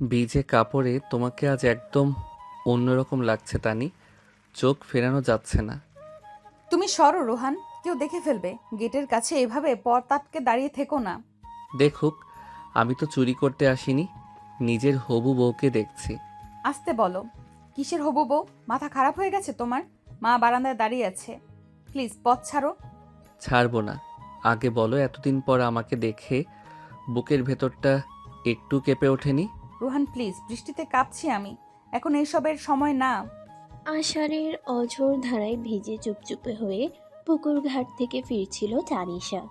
ভিজে কাপড়ে তোমাকে আজ একদম অন্যরকম লাগছে তানি। চোখ ফেরানো যাচ্ছে না। তুমি সরো রোহান, কেউ দেখে ফেলবে। গেটের কাছে এভাবে পথ আটকে দাঁড়িয়ে থেকো না। দেখুক, আমি তো চুরি করতে আসিনি, নিজের হবু বউকে দেখছি। আসতে বলো। কিসের হবু বউ? মাথা খারাপ হয়ে গেছে তোমার? মা বারান্দায় দাঁড়িয়ে আছে। প্লিজ পথ ছাড়ো। ছাড়বো না। আগে বলো, এতদিন পর আমাকে দেখে বুকের ভেতরটা একটু কেঁপে ওঠেনি? রোহান প্লিজ, বৃষ্টিতে কাঁপছি আমি। এখন এইসবের সময় না। আষাঢ়ের অঝোর ধারায় ভিজে চুপচুপে হয়ে পুকুর ঘাট থেকে ফিরছিল তানিশা।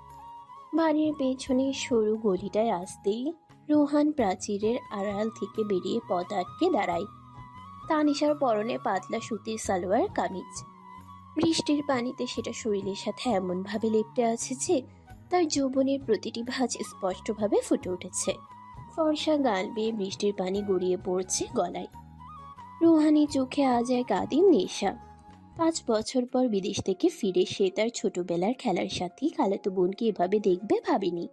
বাড়ির পেছনে সরু গলিটায় আসতেই রোহান প্রাচীরের আড়াল থেকে বেরিয়ে পথ আটকে দাঁড়ায়। তানিশার পরনে পাতলা সুতির সালোয়ার কামিজ। বৃষ্টির পানিতে সেটা শরীরের সাথে এমনভাবে লেপ্টে আছে যে তার যৌবনের প্রতিটি ভাঁজ স্পষ্টভাবে ফুটে উঠেছে। ফর্সা গাল বেয়ে বৃষ্টির পানি গড়িয়ে পড়ছে গলায়। রুহানি চোখে আজ এক আদিম নেশা। 5 বছর পর বিদেশ থেকে ফিরে সে তার ছোটবেলার খেলার সাথী খালাতো বোনকে এভাবে দেখবে ভাবেনি।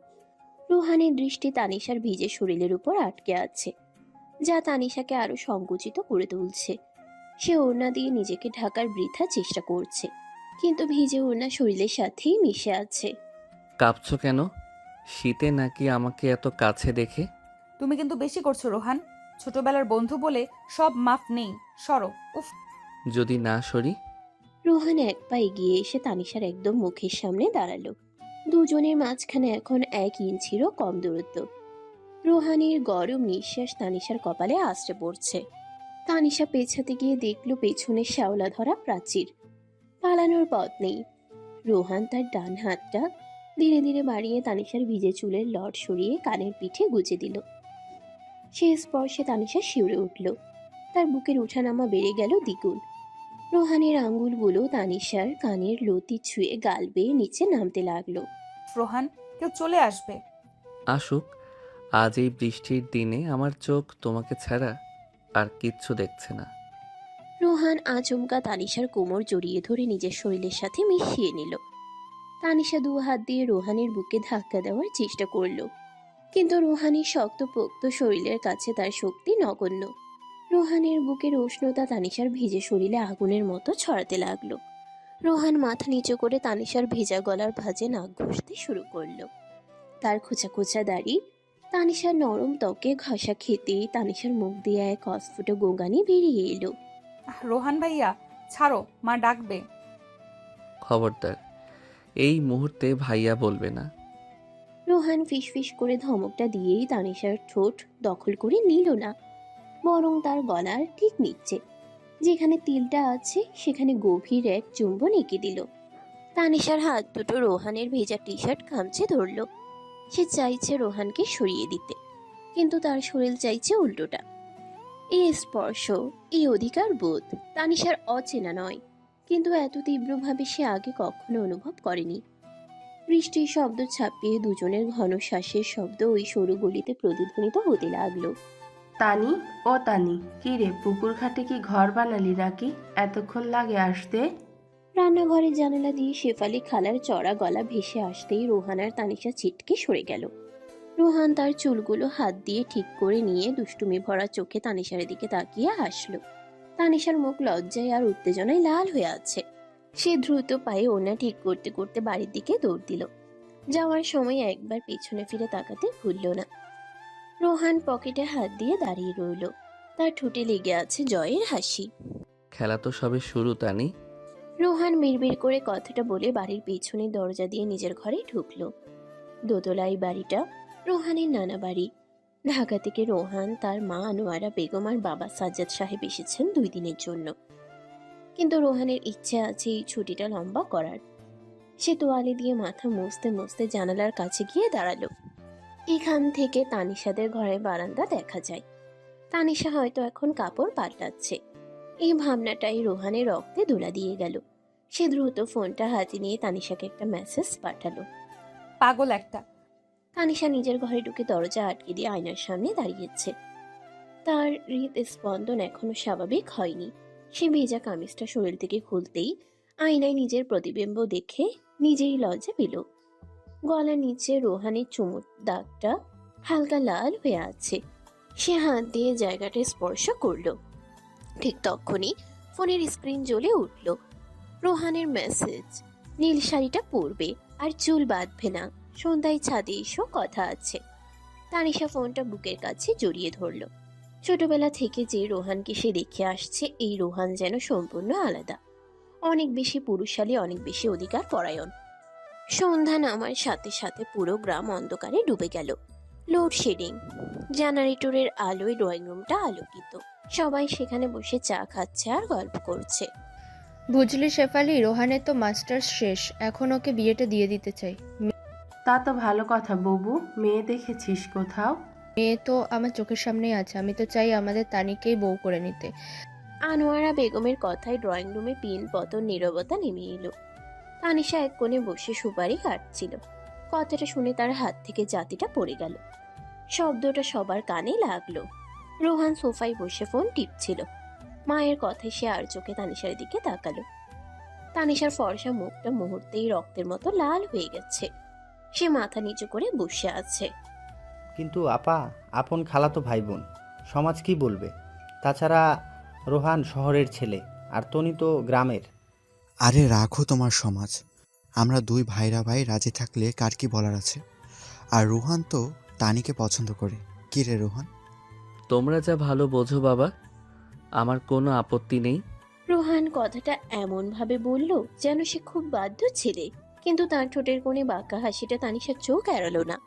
রুহানের দৃষ্টি তানিশার ভিজে শরীরের উপর আটকে আছে, যা তানিশাকে আরো সংকুচিত করে তুলছে। সে ওড়না দিয়ে নিজেকে ঢাকার বৃথা চেষ্টা করছে, কিন্তু ভিজে ওড়না শরীরের সাথেই মিশে আছে। কাঁপছো কেন? শীতে নাকি আমাকে এত কাছে দেখে? তুমি কিন্তু বেশি করছো রোহান। ছোটবেলার বন্ধু বলে সব মাফ নেই। সরো। উফ। যদি না সরি? রোহান এক পা এগিয়ে এসে তানিশার একদম মুখের সামনে দাঁড়ালো। দুজনের মাঝখানে এখন 1 ইঞ্চিরও কম দূরত্ব। রোহানির গরম নিঃশ্বাস তানিশার কপালে আছড়ে পড়ছে। তানিশা পেছাতে গিয়ে দেখল পেছনে শ্যাওলা ধরা প্রাচীর। পালানোর পথ নেই। রোহান তার ডান হাতটা ধীরে ধীরে বাড়িয়ে তানিশার ভিজে চুলের লট সরিয়ে কানের পিঠে গুজে দিল। সে স্পর্শে তানিশা শিউরে উঠল। তার বুকের ওঠানামা বেড়ে গেল দ্বিগুণ। রোহানের আঙ্গুলগুলো তানিশার কানের লতি ছুঁয়ে গাল বেয়ে নিচে নামতে লাগলো। রোহান, কেউ চলে আসবে। আসুক। আজ এই বৃষ্টির দিনে আমার চোখ তোমাকে ছাড়া আর কিচ্ছু দেখছে না। রোহান আচমকা তানিশার কোমর জড়িয়ে ধরে নিজের শরীরের সাথে মিশিয়ে নিল। তানিশা 2 হাত দিয়ে রোহানের বুকে ধাক্কা দেওয়ার চেষ্টা করলো, কিন্তু রোহানের শক্তপোক্ত শরীরের কাছে তার শক্তি নগণ্য। রোহানের বুকের উষ্ণতা তানিশার ভিজে শরীরে আগুনের মতো ছড়াতে লাগলো। রোহান মাথা নিচু করে তানিশার ভেজা গলার ভাঁজে নাক ঘষতে শুরু করলো। তার খোঁচা খোঁচা দাড়ি তানিশার নরম ত্বকে ঘষা খেতেই তানিশার মুখ দিয়ে এক অস্ফুট গোঙানি বেরিয়ে এলো। রোহান ভাইয়া, ছাড়ো, মা ডাকবে। খবরদার, এই মুহূর্তে ভাইয়া বলবে না। রোহান ফিসফিস করে ধমকটা দিয়েই তানিশার ঠোঁট দখল করে নিল না, বরং তার গলার ঠিক নিচ্ছে যেখানে তিলটা আছে সেখানে গভীর এক চুম্বন এঁকে দিল। তানিশার হাত দুটো রোহানের ভেজা টি শার্ট খামচে ধরল। সে চাইছে রোহানকে সরিয়ে দিতে, কিন্তু তার শরীর চাইছে উল্টোটা। এই স্পর্শ, এই অধিকার বোধ তানিশার অচেনা নয়, কিন্তু এত তীব্রভাবে সে আগে কখনো অনুভব করেনি। বৃষ্টির শব্দ ছাপিয়ে দুজনের ঘন শ্বাসের শব্দ ওই সরু গলিতে প্রতিধ্বনিত হতে লাগলো। তানি, ও তানি, কি রে, পুকুর ঘাটে কি ঘর বানালি নাকি? এতক্ষণ লাগে আসতে? রান্নাঘরের জানালা দিয়ে শেফালি খালার চড়া গলা ভেসে আসতেই রোহান আর তানিশা ছিটকে সরে গেল। রোহান তার চুলগুলো হাত দিয়ে ঠিক করে নিয়ে দুষ্টুমি ভরা চোখে তানিশার দিকে তাকিয়ে হাসলো। তানিশার মুখ লজ্জায় আর উত্তেজনায় লাল হয়ে আছে। সে দ্রুত পায়ে ওড়না ঠিক করতে করতে বাড়ির দিকে দৌড় দিল। যাওয়ার সময় একবার পেছনে ফিরে তাকাতে ভুলল না। রোহান পকেটে হাত দিয়ে দাঁড়িয়ে রইল। তার ঠোঁটে লেগে আছে জয়ের হাসি। খেলা তো সবে শুরু তানি। রোহান বিড়বিড় করে কথাটা বলে বাড়ির পেছনের দরজা দিয়ে নিজের ঘরে ঢুকলো। দোতলাই বাড়িটা রোহানের নানা বাড়ি। ঢাকা থেকে রোহান, তার মা আনোয়ারা বেগম আর বাবা সাজ্জাদ সাহেব এসেছেন 2 দিনের জন্য। কিন্তু রোহানের ইচ্ছে আছে এই ছুটিটা লম্বা করার। সে তোয়ালে দিয়ে মাথা মুছতে মুছতে জানালার কাছে গিয়ে দাঁড়ালো। এখান থেকে তানিশাদের ঘরের বারান্দা দেখা যায়। তানিশা হয়তো এখন কাপড় পাল্টাচ্ছে। এই ভাবনাটাই রোহানের রক্তে দোলা দিয়ে গেল। সে দ্রুত ফোনটা হাতে নিয়ে তানিশাকে একটা মেসেজ পাঠালো। পাগল একটা। তানিশা নিজের ঘরে ঢুকে দরজা আটকে দিয়ে আয়নার সামনে দাঁড়িয়েছে। তার হৃদস্পন্দন এখনো স্বাভাবিক হয়নি। সে ভেজা কামিজটা শরীর থেকে খুলতেই আয়নায় নিজের প্রতিবিম্ব দেখে নিজেই লজ্জা পেল। গলার নিচে রোহানের চুমুর দাগটা হালকা লাল হয়ে আছে। সে হাত দিয়ে জায়গাটা স্পর্শ করলো। ঠিক তখনই ফোনের স্ক্রিন জ্বলে উঠল। রোহানের মেসেজ, নীল শাড়িটা পরবে আর চুল বাঁধবে না, সন্ধ্যায় ছাদে এসো, কথা আছে। তানিশা ফোনটা বুকের কাছে জড়িয়ে ধরল। ছোটবেলা থেকে যে রোহানকে সে দেখে আসছে, এই রোহান যেন সম্পূর্ণ আলাদা, অনেক বেশি পুরুষালী, অনেক বেশি অধিকার পরায়ণ। সন্ধ্যা নামার সাথে সাথে পুরো গ্রাম অন্ধকারে ডুবে গেল। লোডশেডিং, জেনারেটরের আলোয় ড্রয়িং রুমটা আলোকিত। সবাই সেখানে বসে চা খাচ্ছে আর গল্প করছে। বুঝলি শেফালি, রোহানের তো মাস্টার্স শেষ, এখন ওকে বিয়েটা দিয়ে দিতে চাই। তা তো ভালো কথা বুবু। মেয়ে দেখেছিস কোথাও? মেয়ে তো আমার চোখের সামনেই আছে, আমি তো চাই আমাদের তানিকেই বউ করে নিতে। আনোয়ারা বেগমের কথায় ড্রয়িং রুমে পিন পতন নীরবতা নেমে এলো। তানিশা এক কোণে বসে সুপারি কাটছিল। কথাটা শুনে তার হাত থেকে জাতিটা পড়ে গেল। শব্দটা সবার কানে লাগলো। রোহান সোফায় বসে ফোন টিপছিল। মায়ের কথায় সে আর চোখে তানিশার দিকে তাকালো। তানিশার ফর্সা মুখটা মুহূর্তেই রক্তের মতো লাল হয়ে গেছে। সে মাথা নিচু করে বসে আছে। কিন্তু আপা, আপন খালাতো ভাই বোন, সমাজ কি বলবে? তাছাড়া রোহান শহরের ছেলে আর তনি তো গ্রামের। আরে রাখো তোমার সমাজ, আমরা দুই ভাইরা ভাই রাজি থাকলে কার কি বলার আছে? আর রোহান তো তানিকে পছন্দ করে। কি রে রোহান? তোমরা যা ভালো বোঝো বাবা, আমার কোনো আপত্তি নেই। রোহান কথাটা এমন ভাবে বলল যেন সে খুব বাধ্য ছেলে, কিন্তু তার ঠোঁটের কোণে বাঁকা হাসিটা তানিশার চোখ এড়ালো না।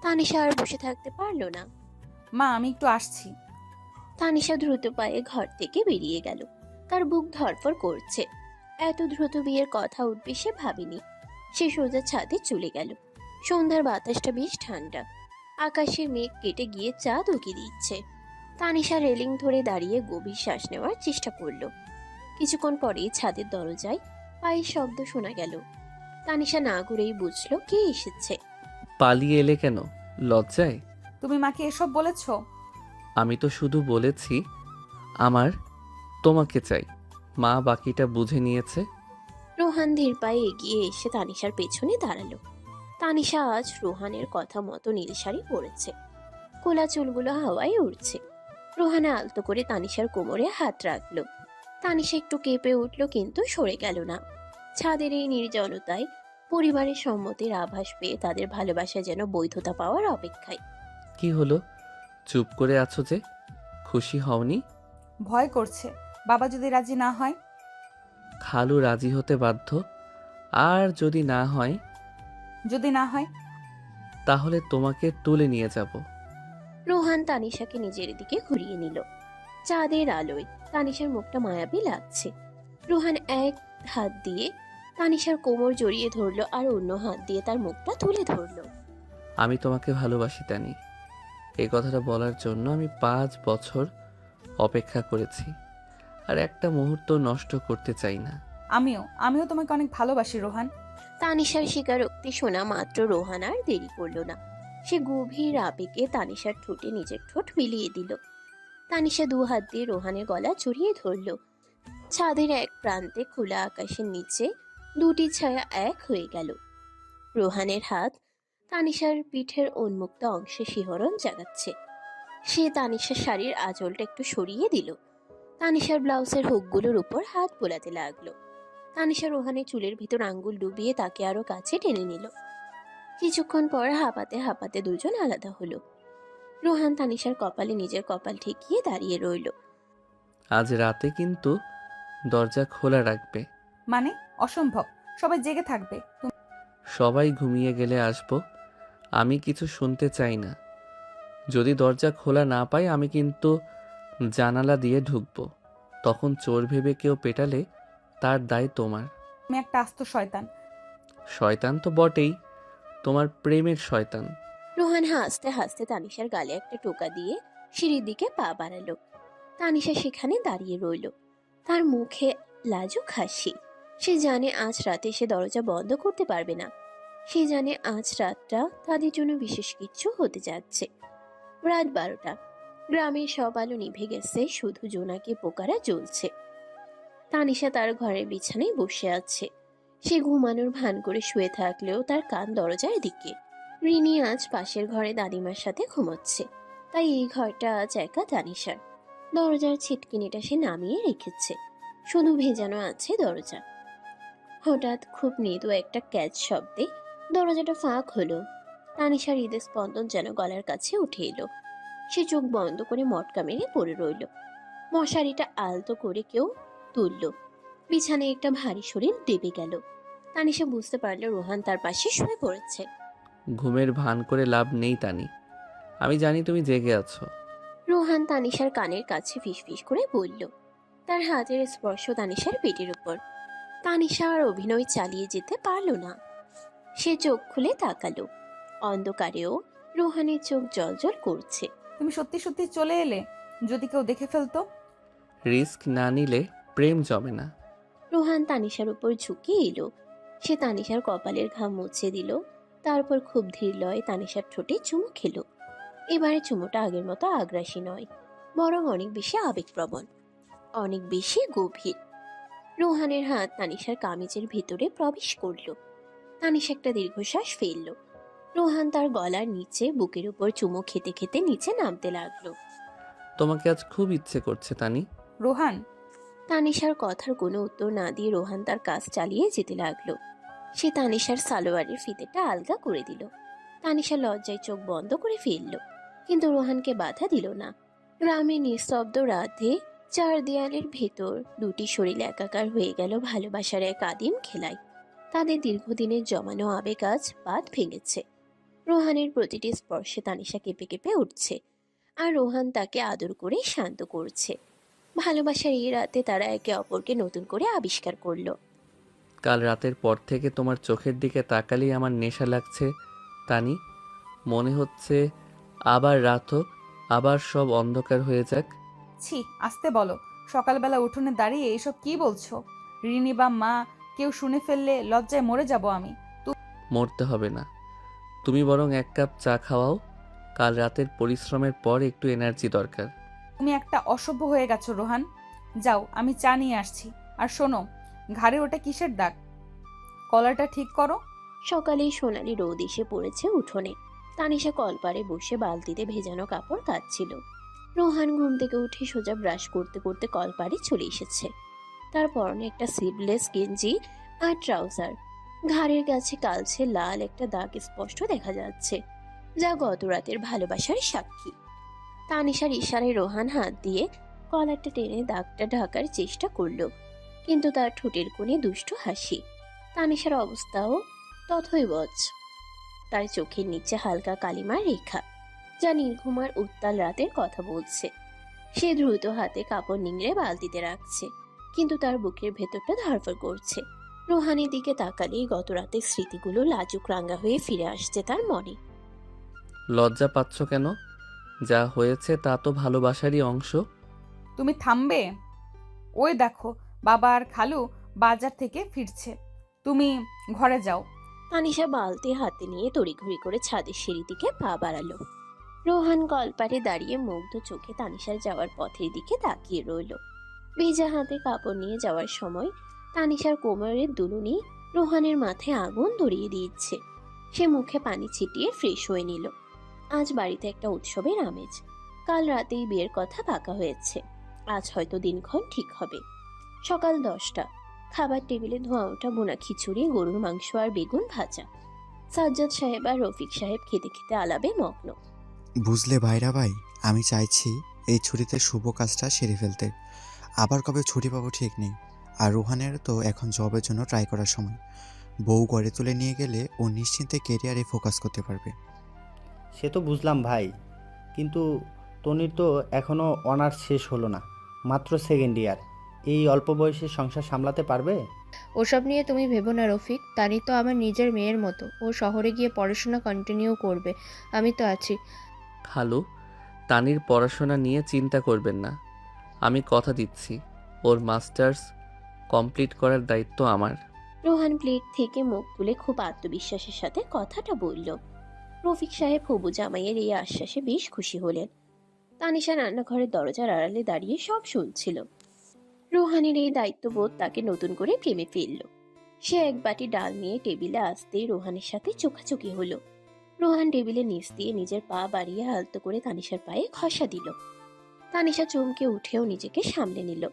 তানিশা আর বসে থাকতে পারলো না। মা আমি একটু আসছি। তানিশা দ্রুত পায়ে ঘর থেকে বেরিয়ে গেল। তার বুক ধড়ফড় করছে। এত দ্রুত বিয়ের কথা উঠবে সে ভাবেনি। সে সোজা ছাদে চলে গেল। সন্ধ্যার বাতাসটা বেশ ঠান্ডা। আকাশের মেঘ কেটে গিয়ে চাঁদ উকি দিচ্ছে। তানিশা রেলিং ধরে দাঁড়িয়ে গভীর শ্বাস নেওয়ার চেষ্টা করলো। কিছুক্ষণ পরেই ছাদের দরজায় পায়ের শব্দ শোনা গেল। তানিশা না ঘুরেই বুঝলো কে এসেছে। পালিয়ে এলে কেন? লজ্জায়? তুমি মাকে এসব বলেছো? আমি তো শুধু বলেছি আমার তোমাকে চাই, মা বাকিটা বুঝে নিয়েছে। রোহান ধীর পায়ে এগিয়ে এসে তানিশার পেছনে দাঁড়ালো। তানিশা আজ রোহানের কথা মতো নীল শাড়ি পরেছে। খোলা চুলগুলো হাওয়ায় উড়ছে। রোহানা আলতো করে তানিশার কোমরে হাত রাখলো। তানিশা একটু কেঁপে উঠল, কিন্তু সরে গেল না। ছাদের এই নির্জনতায় পরিবারের সম্মতির আভাস পেয়ে তাদের ভালোবাসা যেন বৈধতা পাওয়ার অপেক্ষায়। কি হলো, চুপ করে আছো যে? খুশি হওনি? ভয় করছে, বাবা যদি রাজি না হয়। খালু রাজি হতে বাধ্য, আর যদি না হয়? যদি না হয় তাহলে তোমাকে তুলে নিয়ে যাব। রোহান তানিশাকে নিজের দিকে ঘুরিয়ে নিল। চাঁদের আলোয় তানিশার মুখটা মায়াবী লাগছে। রোহান এক হাত দিয়ে তানিশার কোমর জড়িয়ে ধরলো আর অন্য হাত দিয়ে তার মুখটা তুলে ধরলো। আমি তোমাকে ভালোবাসি তানি, এই কথাটা বলার জন্য আমি 5 বছর অপেক্ষা করেছি, আর একটা মুহূর্ত নষ্ট করতে চাই না। আমিও তোমাকে অনেক ভালোবাসি রোহান। তানিশার স্বীকারোক্তি শোনা মাত্র রোহান আর দেরি করলো না। সে গভীর আবেগে তানিশার ঠোঁটে নিজের ঠোঁট মিলিয়ে দিল। তানিশা দু হাত দিয়ে রোহানের গলা জড়িয়ে ধরল। ছাদের এক প্রান্তে খোলা আকাশের নিচে দুটি ছায়া এক হয়ে গেল। রোহানের হাত তানিশার পিঠের উন্মুক্ত অংশে শিহরণ জাগাচ্ছে। সে তানিশার শাড়ির আঁচলটা একটু সরিয়ে দিল। তানিশার ব্লাউজের হুকগুলোর উপর হাত বোলাতে লাগলো। তানিশা রোহানের চুলের ভিতর আঙ্গুল ডুবিয়ে তাকে আরো কাছে টেনে নিল। কিছুক্ষণ পর হাঁপাতে হাঁপাতে দুজন আলাদা হলো। রোহান তানিশার কপালে নিজের কপাল ঠেকিয়ে দাঁড়িয়ে রইল। আজ রাতে কিন্তু দরজা খোলা রাখবে। মানে? অসম্ভব, সবাই জেগে থাকবে। সবাই ঘুমিয়ে গেলে আসবো, আমি কিছু শুনতে চাই না। যদি দরজা খোলা না পাই আমি কিন্তু জানালা দিয়ে ঢুকবো। তখন চোর ভেবে কেউ পেটালে তার দায় তোমার। তুমি একটা আস্ত শয়তান। শয়তান তো বটেই, তোমার প্রেমের শয়তান। রোহান হাসতে হাসতে তানিশার গালে একটা টোকা দিয়ে সিঁড়ির দিকে পা বাড়ালো। তানিশা সেখানে দাঁড়িয়ে রইল, তার মুখে লাজুক হাসি। সে জানে আজ রাতে সে দরজা বন্ধ করতে পারবে না। সে জানে আজ রাতটা তাদের জন্য বিশেষ কিছু হতে যাচ্ছে। রাত 12টা। গ্রামের সব আলো নিভে গেছে, শুধু জোনাকি পোকারা জ্বলছে। তানিশা তার ঘরের বিছানায় বসে আছে। সে ঘুমানোর ভান করে শুয়ে থাকলেও তার কান দরজার দিকে। রিনি আজ পাশের ঘরে দাদিমার সাথে ঘুমোচ্ছে। তাই এই ঘরটা আজ একা তানিশার। দরজার ছিটকিনিটা সে নামিয়ে রেখেছে, শুধু ভেজানো আছে দরজা। হঠাৎ খুব মৃদু একটা ক্যাচ শব্দে দরজাটা ফাঁক হলো। তানিশার হৃদয় স্পন্দন যেন গলার কাছে উঠে এলো। সে চোখ বন্ধ করে মটকা মেরে পড়ে রইল। মশারিটা আলতো করে কেউ তুলল। বিছানায় একটা ভারী শরীর দেবে গেল। তানিশা বুঝতে পারল রোহান তার পাশে শুয়ে পড়েছে। ঘুমের ভান করে লাভ নেই তানি, আমি জানি তুমি জেগে আছো। রোহান তানিশার কানের কাছে ফিসফিস করে বলল। তার হাতের স্পর্শ তানিশার পেটের উপর। তানিশা আর অভিনয় চালিয়ে যেতে পারল না। সে চোখ খুলে তাকালো। অন্ধকারেও রোহানের চোখ জ্বলজ্বল করছে। তুমি সত্যি সত্যি চলে এলে, যদি কেউ দেখে ফেলতো? রিস্ক না নিলে প্রেম জমে না। রোহান তানিশার উপর ঝুঁকে এলো। সে তানিশার কপালের ঘাম মুছে দিল। তারপর খুব ধীর লয়ে তানিশার ঠোঁটে চুমু খেলো। এবারে চুমুটা আগের মতো আগ্রাসী নয়, বরং অনেক বেশি আবেগপ্রবণ, অনেক বেশি গভীর। রোহানের হাত তানিশার কামিজের ভিতরে প্রবেশ করলো। তানিশা একটা দীর্ঘশ্বাস ফেললো। রোহান তার গলার নিচে বুকের উপর চুমু খেতে খেতে নিচে নামতে লাগলো। তোমাকে আজ খুব ইচ্ছে করছে তানি। রোহান, তানিশার কথার কোনো উত্তর না দিয়ে রোহান তার কাজ চালিয়ে যেতে লাগলো। সে তানিশার সালোয়ারের ফিতেটা আলগা করে দিল। তানিশা লজ্জায় চোখ বন্ধ করে ফেলল, কিন্তু রোহানকে বাধা দিল না। গ্রামের নিস্তব্ধ রাতে চার দেয়ালের ভেতর দুটি শরীর একাকার হয়ে গেল ভালোবাসার এক আদিম খেলায়। তাদের দীর্ঘদিনের জমানো আবেগ আজ বাঁধ ভেঙেছে। রোহানের প্রতিটি স্পর্শে তানিশা কেঁপে কেঁপে উঠছে, আর রোহান তাকে আদর করে শান্ত করছে। ভালোবাসার এই রাতে তারা একে অপরকে নতুন করে আবিষ্কার করলো। কাল রাতের পর থেকে তোমার চোখের দিকে তাকালেই আমার নেশা লাগছে তানি। মনে হচ্ছে আবার রাত হোক, আবার সব অন্ধকার হয়ে যাক। ছি, আসতে বলো। সকালবেলা উঠোনে দাঁড়িয়ে এসব কি বলছো? রিনি বা মা কেউ শুনে ফেললে লজ্জায় মরে যাব আমি। মরতে হবে না, তুমি বরং এক কাপ চা খাওয়াও। কাল রাতের পরিশ্রমের পর একটু এনার্জি দরকার। তুমি একটা অসভ্য হয়ে গেছো রোহান। যাও, আমি চা নিয়ে আসছি। আর শোনো, ঘাড়ে ওটা কিসের দাগ? কলারটা ঠিক করো। সকালেই সোনালি রোদ এসে পড়েছে উঠোনে। তানিশা কলপারে বসে বালতিতে ভেজানো কাপড় কাচ্ছিল। রোহান ঘুম থেকে উঠে সোজা ব্রাশ করতে করতে কলপারে চলে এসেছে। তার পরনে একটা স্লিভলেস গেঞ্জি আর ট্রাউজার। ঘাড়ের কাছে কালচে লাল একটা দাগ স্পষ্ট দেখা যাচ্ছে, যা গত রাতের ভালোবাসার সাক্ষী। তানিশার ইশারায় রোহান হাত দিয়ে কলারটা টেনে দাগটা ঢাকার চেষ্টা করলো, কিন্তু তার ঠোঁটের কোণে দুষ্টু হাসি। তানিশার অবস্থাও তথৈবচ। তার চোখের নিচে হালকা কালিমার রেখা, যা নির্ঘুমার উত্তাল রাতের কথা বলছে। সে দ্রুত হাতে কাপড় নিংড়ে বালতিতে রাখছে, কিন্তু তার বুকের ভেতরটা ধড়ফড় করছে। রোহানের দিকে তাকালেই গত রাতের স্মৃতিগুলো লাজুক রাঙ্গা হয়ে ফিরে আসছে তার মনে। লজ্জা পাচ্ছ কেন? যা হয়েছে তা তো ভালোবাসারই অংশ। তুমি থামবে? ওই দেখো, বাবা আর খালু বাজার থেকে ফিরছে। তুমি ঘরে যাও। তানিশা বালতি হাতে নিয়ে তড়িঘড়ি করে ছাদের সিঁড়ি দিকে পা বাড়ালো। রোহান কলপারে দাঁড়িয়ে মুগ্ধ চোখে তানিশার যাওয়ার পথের দিকে তাকিয়ে রইল। ভেজা হাতে কাপড় নিয়ে যাওয়ার সময় তানিশার কোমরের দুলুনি রোহানের মাথায় আগুন ধরিয়ে দিচ্ছে। সে মুখে পানি ছিটিয়ে ফ্রেশ হয়ে নিল। আজ বাড়িতে একটা উৎসবের আমেজ। কাল রাতেই বিয়ের কথা পাকা হয়েছে। আজ হয়তো দিনক্ষণ ঠিক হবে। সকাল 10টা। খাবার টেবিলে ধোঁয়া ওঠা বোনা খিচুড়ি, গরুর মাংস আর বেগুন ভাজা। সাজ্জাদ সাহেব আর রফিক সাহেব খেতে খেতে আলাপে মগ্ন। বুঝলে ভাইরা ভাই, আমি চাইছি এই ছুটিতে শুভ কাজটা সেরে ফেলতে। আবার কবে ছুটি পাবো ঠিক নেই। আর রোহানের তো এখন জবের জন্য ট্রাই করার সময়। বউ গড়ে তুলে নিয়ে গেলে ও নিশ্চিন্তে কেরিয়ারে ফোকাস করতে পারবে। সে তো বুঝলাম ভাই, কিন্তু তনির তো এখনও অনার্স শেষ হলো না, মাত্র সেকেন্ড ইয়ার। এই অল্প বয়সে সংসার সামলাতে পারবে? ওসব নিয়ে তুমি ভেবো না রফিক, তানি তো আমার নিজের মেয়ের মতো। ও শহরে গিয়ে পড়াশোনা কন্টিনিউ করবে, আমি তো আছি। খালু, তানির পড়াশোনা নিয়ে চিন্তা করবেন না। আমি কথা দিচ্ছি, ওর মাস্টার্স কমপ্লিট করার দায়িত্ব আমার। রোহান প্লেট থেকে মুখ তুলে খুব আত্মবিশ্বাসের সাথে কথাটা বলল। রফিক সাহেব হবু জামাইয়ের এই আশ্বাসে বেশ খুশি হলেন। তানিশা রান্নাঘরের দরজার আড়ালে দাঁড়িয়ে সব শুনছিল। রোহানের এই দায়িত্ববোধ তাকে নতুন করে প্রেমে ফেলল। সে এক বাটি ডাল নিয়ে টেবিলে আসতেই রোহানের সাথে চোখাচোখি হলো। রোহান টেবিলের নিচ দিয়ে নিজের পা বাড়িয়ে আলতো করে তানিশার পায়ে ঘষা দিল। তানিশা চমকে উঠেও নিজেকে সামলে নিল।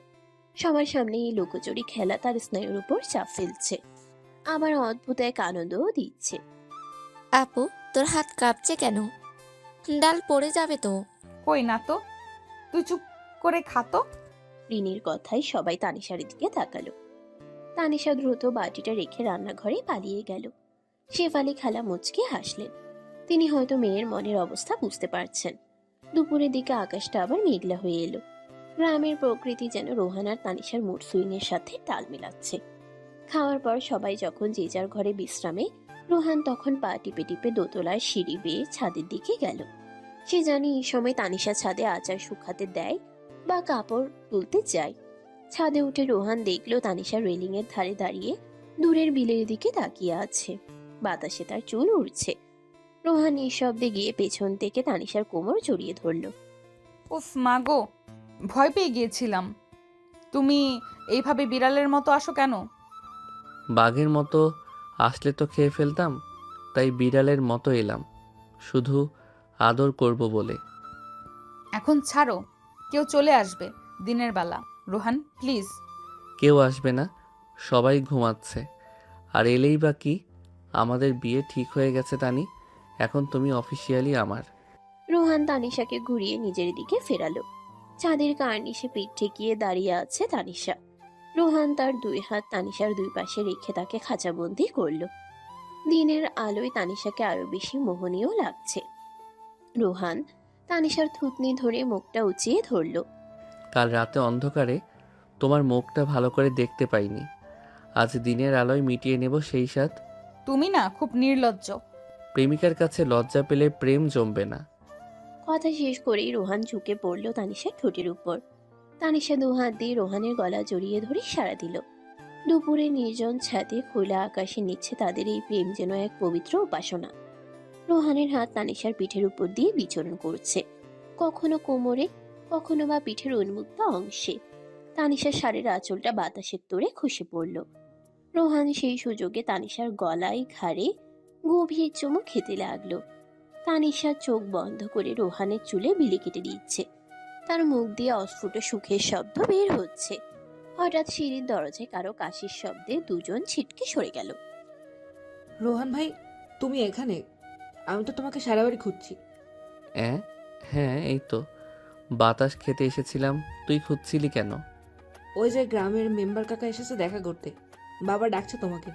সবার সামনে এই লুকোচুরি খেলা তার স্নায়ুর উপর চাপ ফেলছে, আবার অদ্ভুত এক আনন্দও দিচ্ছে। আপু, তোর হাত কাঁপছে কেন? ডাল পড়ে যাবে তো। কই না তো, তুই চুপ করে খাতো। রিনির কথায় সবাই তানিশার দিকে তাকালো। তানিশা দ্রুত বাটিটা রেখে রান্নাঘরে পালিয়ে গেল। শেফালি খালা মুচকে হাসলেন। তিনি হয়তো মেয়ের মনের অবস্থা বুঝতে পারছেন। দুপুরের দিকে আকাশটা আবার মেঘলা হয়ে এলো। গ্রামের প্রকৃতি যেন রোহান আর তানিশার মুড সুইং এর সাথে তাল মেলাচ্ছে। খাওয়ার পর সবাই যখন যে যার ঘরে বিশ্রামে, রোহান তখন পা টিপে টিপে দোতলার সিঁড়ি বেয়ে ছাদের দিকে গেল। সে জানি এই সময় তানিশা ছাদে আচার শুকাতে দেয় বা কাপড় তুলতে যায়। ছাদে উঠে রোহান দেখলো তানিশা রেলিং এর ধারে দাঁড়িয়ে দূরের বিলের দিকে তাকিয়ে আছে। বাতাসে তার চুল উড়ছে। রোহান নিঃশব্দে গিয়ে পেছন থেকে তানিশার কোমর জড়িয়ে ধরল। উফ মা গো, ভয় পেয়ে গিয়েছিলাম। তুমি এইভাবে বিড়ালের মতো আসো কেন? বাঘের মতো আসলে তো খেয়ে ফেলতাম, তাই বিড়ালের মতো এলাম, শুধু আদর করব বলে। এখন ছাড়ো, কেউ চলে আসবে দিনের বেলা। রোহান প্লিজ। কেউ আসবে না, সবাই ঘুমাচ্ছে। আর এলেই বা কি, আমাদের বিয়ে ঠিক হয়ে গেছে তানি, এখন তুমি অফিসিয়ালি আমার। রোহান তানিশাকে ঘুরিয়ে নিজের দিকে ফেরালো। চাঁদের কার্নিশে পিঠ ঠেকিয়ে দাঁড়িয়ে আছে তানিশা। রোহান তার দুই হাত তানিশার দুই পাশে রেখে তাকে খাঁচাবন্দি করলো। দিনের আলোয় তানিশাকে আরো বেশি মোহনীয় লাগছে। রোহান তানিশার থুতনি ধরে মুখটা উঁচিয়ে ধরল। কাল রাতে অন্ধকারে তোমার মুখটা ভালো করে দেখতে পাইনি, আজ দিনের আলোয় মিটিয়ে নেব সেই স্বাদ। তুমি না খুব নির্লজ্জ। প্রেমিকার কাছে লজ্জা পেলে প্রেম জমবে না। কথা শেষ করেই রোহান ঝুঁকে পড়ল তানিশার ঠোঁটের উপর। তানিশা দুহাত দিয়ে রোহানের গলা জড়িয়ে ধরে সাড়া দিল। দুপুরে নির্জন ছাদে খোলা আকাশের নিচে তাদের এই প্রেম যেন এক পবিত্র উপাসনা। রোহানের হাত তানিশার পিঠের উপর দিয়ে বিচরণ করছে, কখনো কোমরে, কখনো বা পিঠের উন্মুক্ত অংশে। তানিশার শাড়ির আঁচলটা বাতাসের তোড়ে খসে পড়ল। রোহান সেই সুযোগে তানিশার গলায় ঘাড়ে গভীর চুমু খেতে লাগলো। তানিশা চোখ বন্ধ করে রোহানের চুলে বিলি কেটে দিচ্ছে। তার মুখ দিয়ে অস্ফুট সুখের শব্দ বের হচ্ছে। হঠাৎ সিঁড়ির দরজায় কারো কাশির শব্দে দুজন ছিটকে সরে গেল। রোহান ভাই, তুমি এখানে? আমি তো তোমাকে সারা বাড়ি খুঁজছি। হ্যাঁ, এই তো বাতাস খেতে এসেছিলাম। তুই খুঁজছিলি কেন? ওই যে গ্রামের মেম্বার কাকা এসেছে দেখা করতে, বাবা ডাকছে তোমাকে।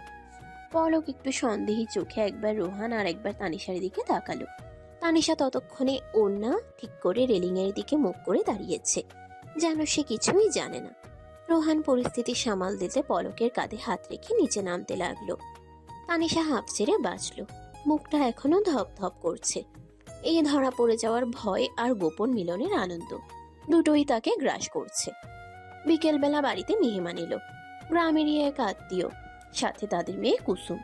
পলক একটু সন্দেহী চোখে একবার রোহান আর একবার তানিশার দিকে তাকালো। তানিশা ততক্ষণে ওড়না ঠিক করে রেলিং এর দিকে মুখ করে দাঁড়িয়েছে, যেন সে কিছুই জানে না। রোহান পরিস্থিতি সামাল দিতে পলকের কাঁধে হাত রেখে নিচে নামতে লাগলো। তানিশা হাঁপ ছেড়ে বাঁচল। মুখটা এখনো ধপ ধপ করছে। এই ধরা পড়ে যাওয়ার ভয় আর গোপন মিলনের আনন্দ দুটোই তাকে গ্রাস করছে। বিকেলবেলা বাড়িতে মেহমান এলো। গ্রামেরই এক আত্মীয়, সাথে তাদের মেয়ে কুসুম।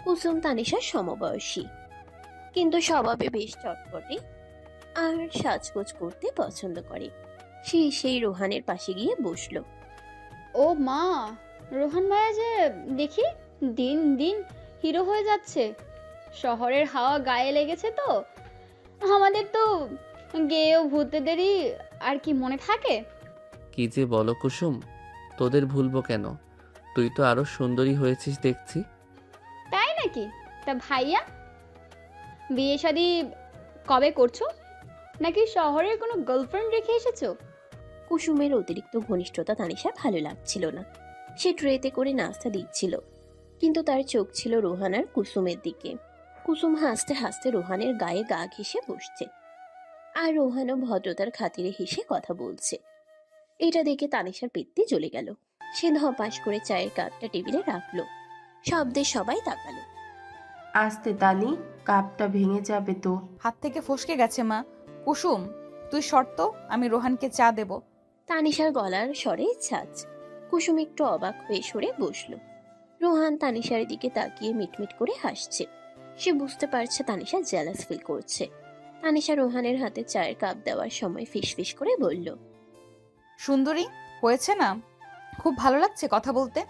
কুসুম তানিশার সমবয়সী, কিন্তু স্বভাবে বেশ চটপটে আর সাজগোজ করতে পছন্দ করে। সেই রোহানের পাশে গিয়ে বসলো। ও মা, রোহান ভাইয়া যে দেখি দিন দিন হিরো হয়ে যাচ্ছে। শহরের হাওয়া গায়ে লেগেছে তো, আমাদের তো গেয়েও ভূতেদেরই আর কি মনে থাকে। কি যে বলো কুসুম, তোদের ভুলবো কেন? তুই তো আরো সুন্দরী হয়েছিস দেখছি। তাই নাকি? তা ভাইয়া, বিয়ে শাদী কবে করছো? নাকি শহরের কোনো গার্লফ্রেন্ড রেখে এসেছো? কুসুমের অতিরিক্ত ঘনিষ্ঠতা তানিশার ভালো লাগছিল না। সে ট্রেতে করে নাস্তা দিচ্ছিল, কিন্তু তার চোখ ছিল রোহান আর কুসুমের দিকে। কুসুম হাসতে হাসতে রোহানের গায়ে গা ঘেঁষে বসছে, আর রোহানও ভদ্রতার খাতিরে হেসে কথা বলছে। এটা দেখে তানিশার পেত্তি জ্বলে গেল। সে ধপাস করে চায়ের কাপটা টেবিলে রাখলো। শব্দে সবাই তাকালো। আস্তে তানি, কাপটা ভেঙে যাবে তো। হাত থেকে ফসকে গেছে মা। কুসুম, তুই শর্ত, আমি রোহানকে চা দেব। তানিশার গলার স্বরে ছাঁচ। কুসুম একটু অবাক হয়ে সরে বসলো। রোহান তানিশার দিকে তাকিয়ে মিটমিট করে হাসছে। সে বুঝতে পারছে তানিশা জেলাস ফিল করছে। তানিশা রোহানের হাতে চায়ের কাপ দেওয়ার সময় ফিসফিস করে বলল, সুন্দরী হয়েছে না? খুব ভালো লাগছে কথা বলতে।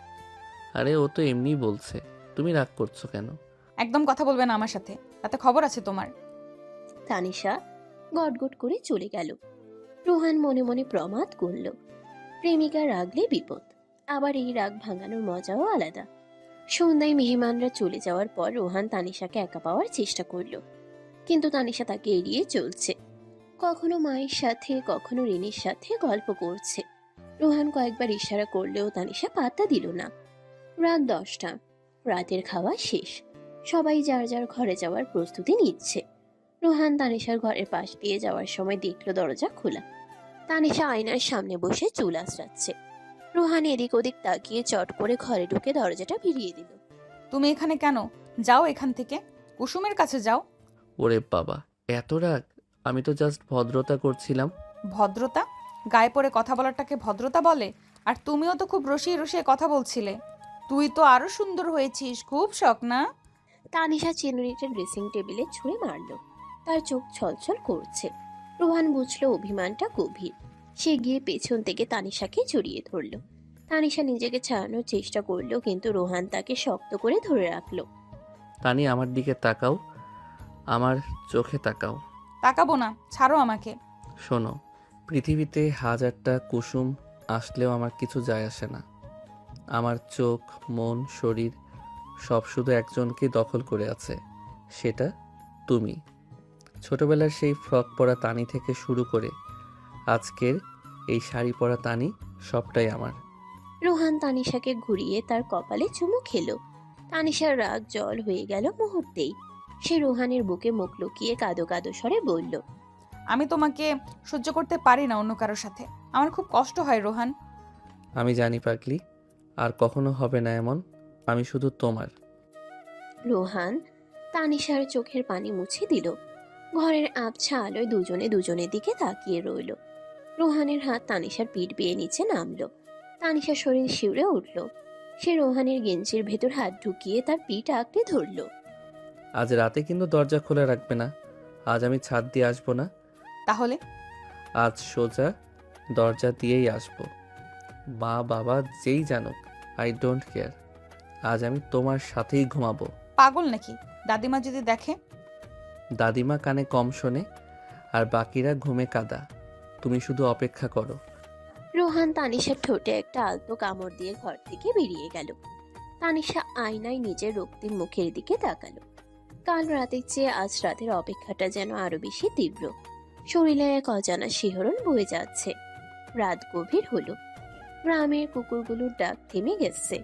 আরে ও তো এমনিই বলছে, তুমি রাগ করছো কেন? একদম কথা বলবে না আমার সাথে। তাতে খবর আছে তোমার। তানিশা গটগট করে চলে গেল। রোহান মনে মনে প্রমাদ করল, প্রেমিকা রাগলে বিপদ। আবার এই রাগ ভাঙানোর মজাও আলাদা। সন্ধ্যায় মেহমানরা চলে যাওয়ার পর রোহান তানিশাকে একা পাওয়ার চেষ্টা করল, কিন্তু তানিশা তাকে এড়িয়ে চলছে। কখনো মায়ের সাথে, কখনো রিনির সাথে গল্প করছে। রোহান কয়েকবার ইশারা করলেও তানিশা পাত্তা দিল না। রাত 10টা, রাতের খাওয়া শেষ। সবাই যার যার ঘরে যাওয়ার প্রস্তুতি নিচ্ছে। রোহান তানিশার ঘরের পাশ দিয়ে যাওয়ার সময় দেখলো দরজা খোলা। তানিশা আয়নার সামনে বসে চুল আঁচড়াচ্ছে। রোহান এদিক ওদিক তাকিয়ে চট করে ঘরে ঢুকে দরজাটা ভিড়িয়ে দিল। তুমি এখানে কেন? যাও এখান থেকে, কুসুমের কাছে যাও। ওরে বাবা, এত রাগ! আমি তো জাস্ট ভদ্রতা করছিলাম। ভদ্রতা? গায়ে পড়ে কথা বলাটাকে ভদ্রতা বলে? আর তুমিও তো খুব রসিয়ে রসিয়ে কথা বলছিলে। তুই তো আরো সুন্দর হয়েছিস, খুব শখ না? তানিশা চিরুনিটা ড্রেসিং টেবিলে ছুঁড়ে মারল। তার চোখ ছলছল করছে। রোহান বুঝলো অভিমানটা গভীর। সে গিয়ে পেছন থেকে তানিশাকে জড়িয়ে ধরল। তানিশা নিজেকে ছাড়ানোর চেষ্টা করলো, কিন্তু রোহান তাকে শক্ত করে ধরে রাখলো। তানি, আমার দিকে তাকাও, আমার চোখে তাকাও। তাকাবো না, ছাড়ো আমাকে। শোনো, পৃথিবীতে 1000টা কুসুম আসলেও আমার কিছু যায় আসে না। আমার চোখ, মন, শরীর সব শুধু একজনকে দখল করে আছে, সেটা তুমি। ছোটবেলার সেই ফ্রক পরা তানি থেকে শুরু করে আজকের এই শাড়ি পরা তানি, সবটাই আমার। রোহান তানিশাকে ঘুরিয়ে তার কপালে চুমু খেলো। তানিশার রাগ জল হয়ে গেল মুহূর্তেই। সে রোহানের বুকে মুখ লুকিয়ে কাঁদো কাঁদো স্বরে বলল, আমি তোমাকে সহ্য করতে পারি না অন্য কারোর সাথে। আমার খুব কষ্ট হয় রোহান। আমি জানি পাগলি, আর কখনো হবে না এমন। আমি শুধু তোমার। রোহান তানিশার চোখের পানি মুছে দিল। ঘরের আবছা আলোয় দুজনে দুজনের দিকে তাকিয়ে রইল। রোহানের হাত তানিশার পিঠ বেয়ে নিচে নামলো। তানিশার শরীর শিউরে উঠল। সে রোহানের গেঞ্জির ভেতর হাত ঢুকিয়ে তার পিঠ আঁকড়ে ধরল। আজ রাতে কিন্তু দরজা খোলা রাখবে না। আজ আমি ছাদ দিয়ে আসবো না। তাহলে? আজ সোজা দরজা দিয়েই আসবো। মা বাবা যেই জানুক, আই ডোন্ট কেয়ার। আজ আমি তোমার সাথেই ঘুমাবো। পাগল নাকি? দাদিমা যদি দেখে? দাদিমা কানে কম শোনে, আর বাকিরা ঘুমে কাদা। তুমি শুধু অপেক্ষা করো। রোহান তানিশার ঠোঁটে একটা আলতো কামড় দিয়ে ঘর থেকে বেরিয়ে গেল। তানিশা আয়নায় নিজের রক্তিম মুখের দিকে তাকালো। কাল রাতের চেয়ে আজ রাতের অপেক্ষাটা যেন আরো বেশি তীব্র। শরীরে এক অজানা শিহরণ বয়ে যাচ্ছে। রাত গভীর হলো। গ্রামের কুকুরগুলোর ডাক থেমে গেছে।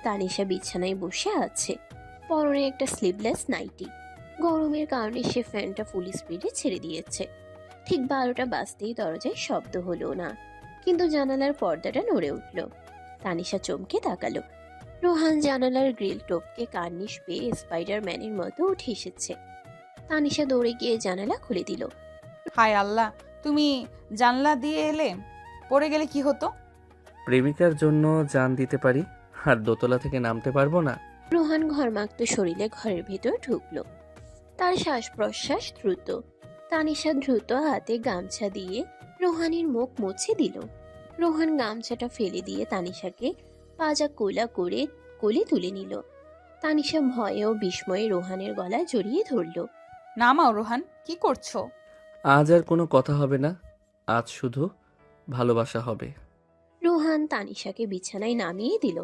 তানিশা বিছানায় বসে আছে, পরনে একটা স্লিভলেস নাইটি। গরমের কারণে সে ফ্যানটা ফুল স্পিডে ছেড়ে দিয়েছে। ঠিক 12টা বাজতেই দরজায় শব্দ হলো না, কিন্তু জানালার পর্দাটা নড়ে উঠল। তানিশা চমকে তাকালো। রোহান জানালার গ্রিল টপকে কার্নিশ পেয়ে স্পাইডারম্যানের মতো উঠে এসেছে। তানিশা দৌড়ে গিয়ে জানালা খুলে দিল। হায় আল্লাহ, তুমি জানলা দিয়ে এলে, পড়ে গেলে কি হতো? প্রেমিকার জন্য জান দিতে পারি, আর দোতলা থেকে নামতে পারবো না। রোহান ঘরমাক্ত শরীরে ঘরের ভেতর ঢুকলো। তার শ্বাস প্রশ্বাস দ্রুত। তানিশা দ্রুত হাতে গামছা দিয়ে রোহানের মুখ মুছে দিল। রোহান গামছাটা ফেলে দিয়ে তানিশাকে পাজা কোলা করে কোলে তুলে নিল। তানিশা ভয়ে ও বিস্ময়ে রোহানের গলায় জড়িয়ে ধরল। নামাও রোহান, কি করছো? আজ আর কোনো কথা হবে না, আজ শুধু ভালোবাসা হবে। রোহান তানিশাকে বিছানায় নামিয়ে দিল,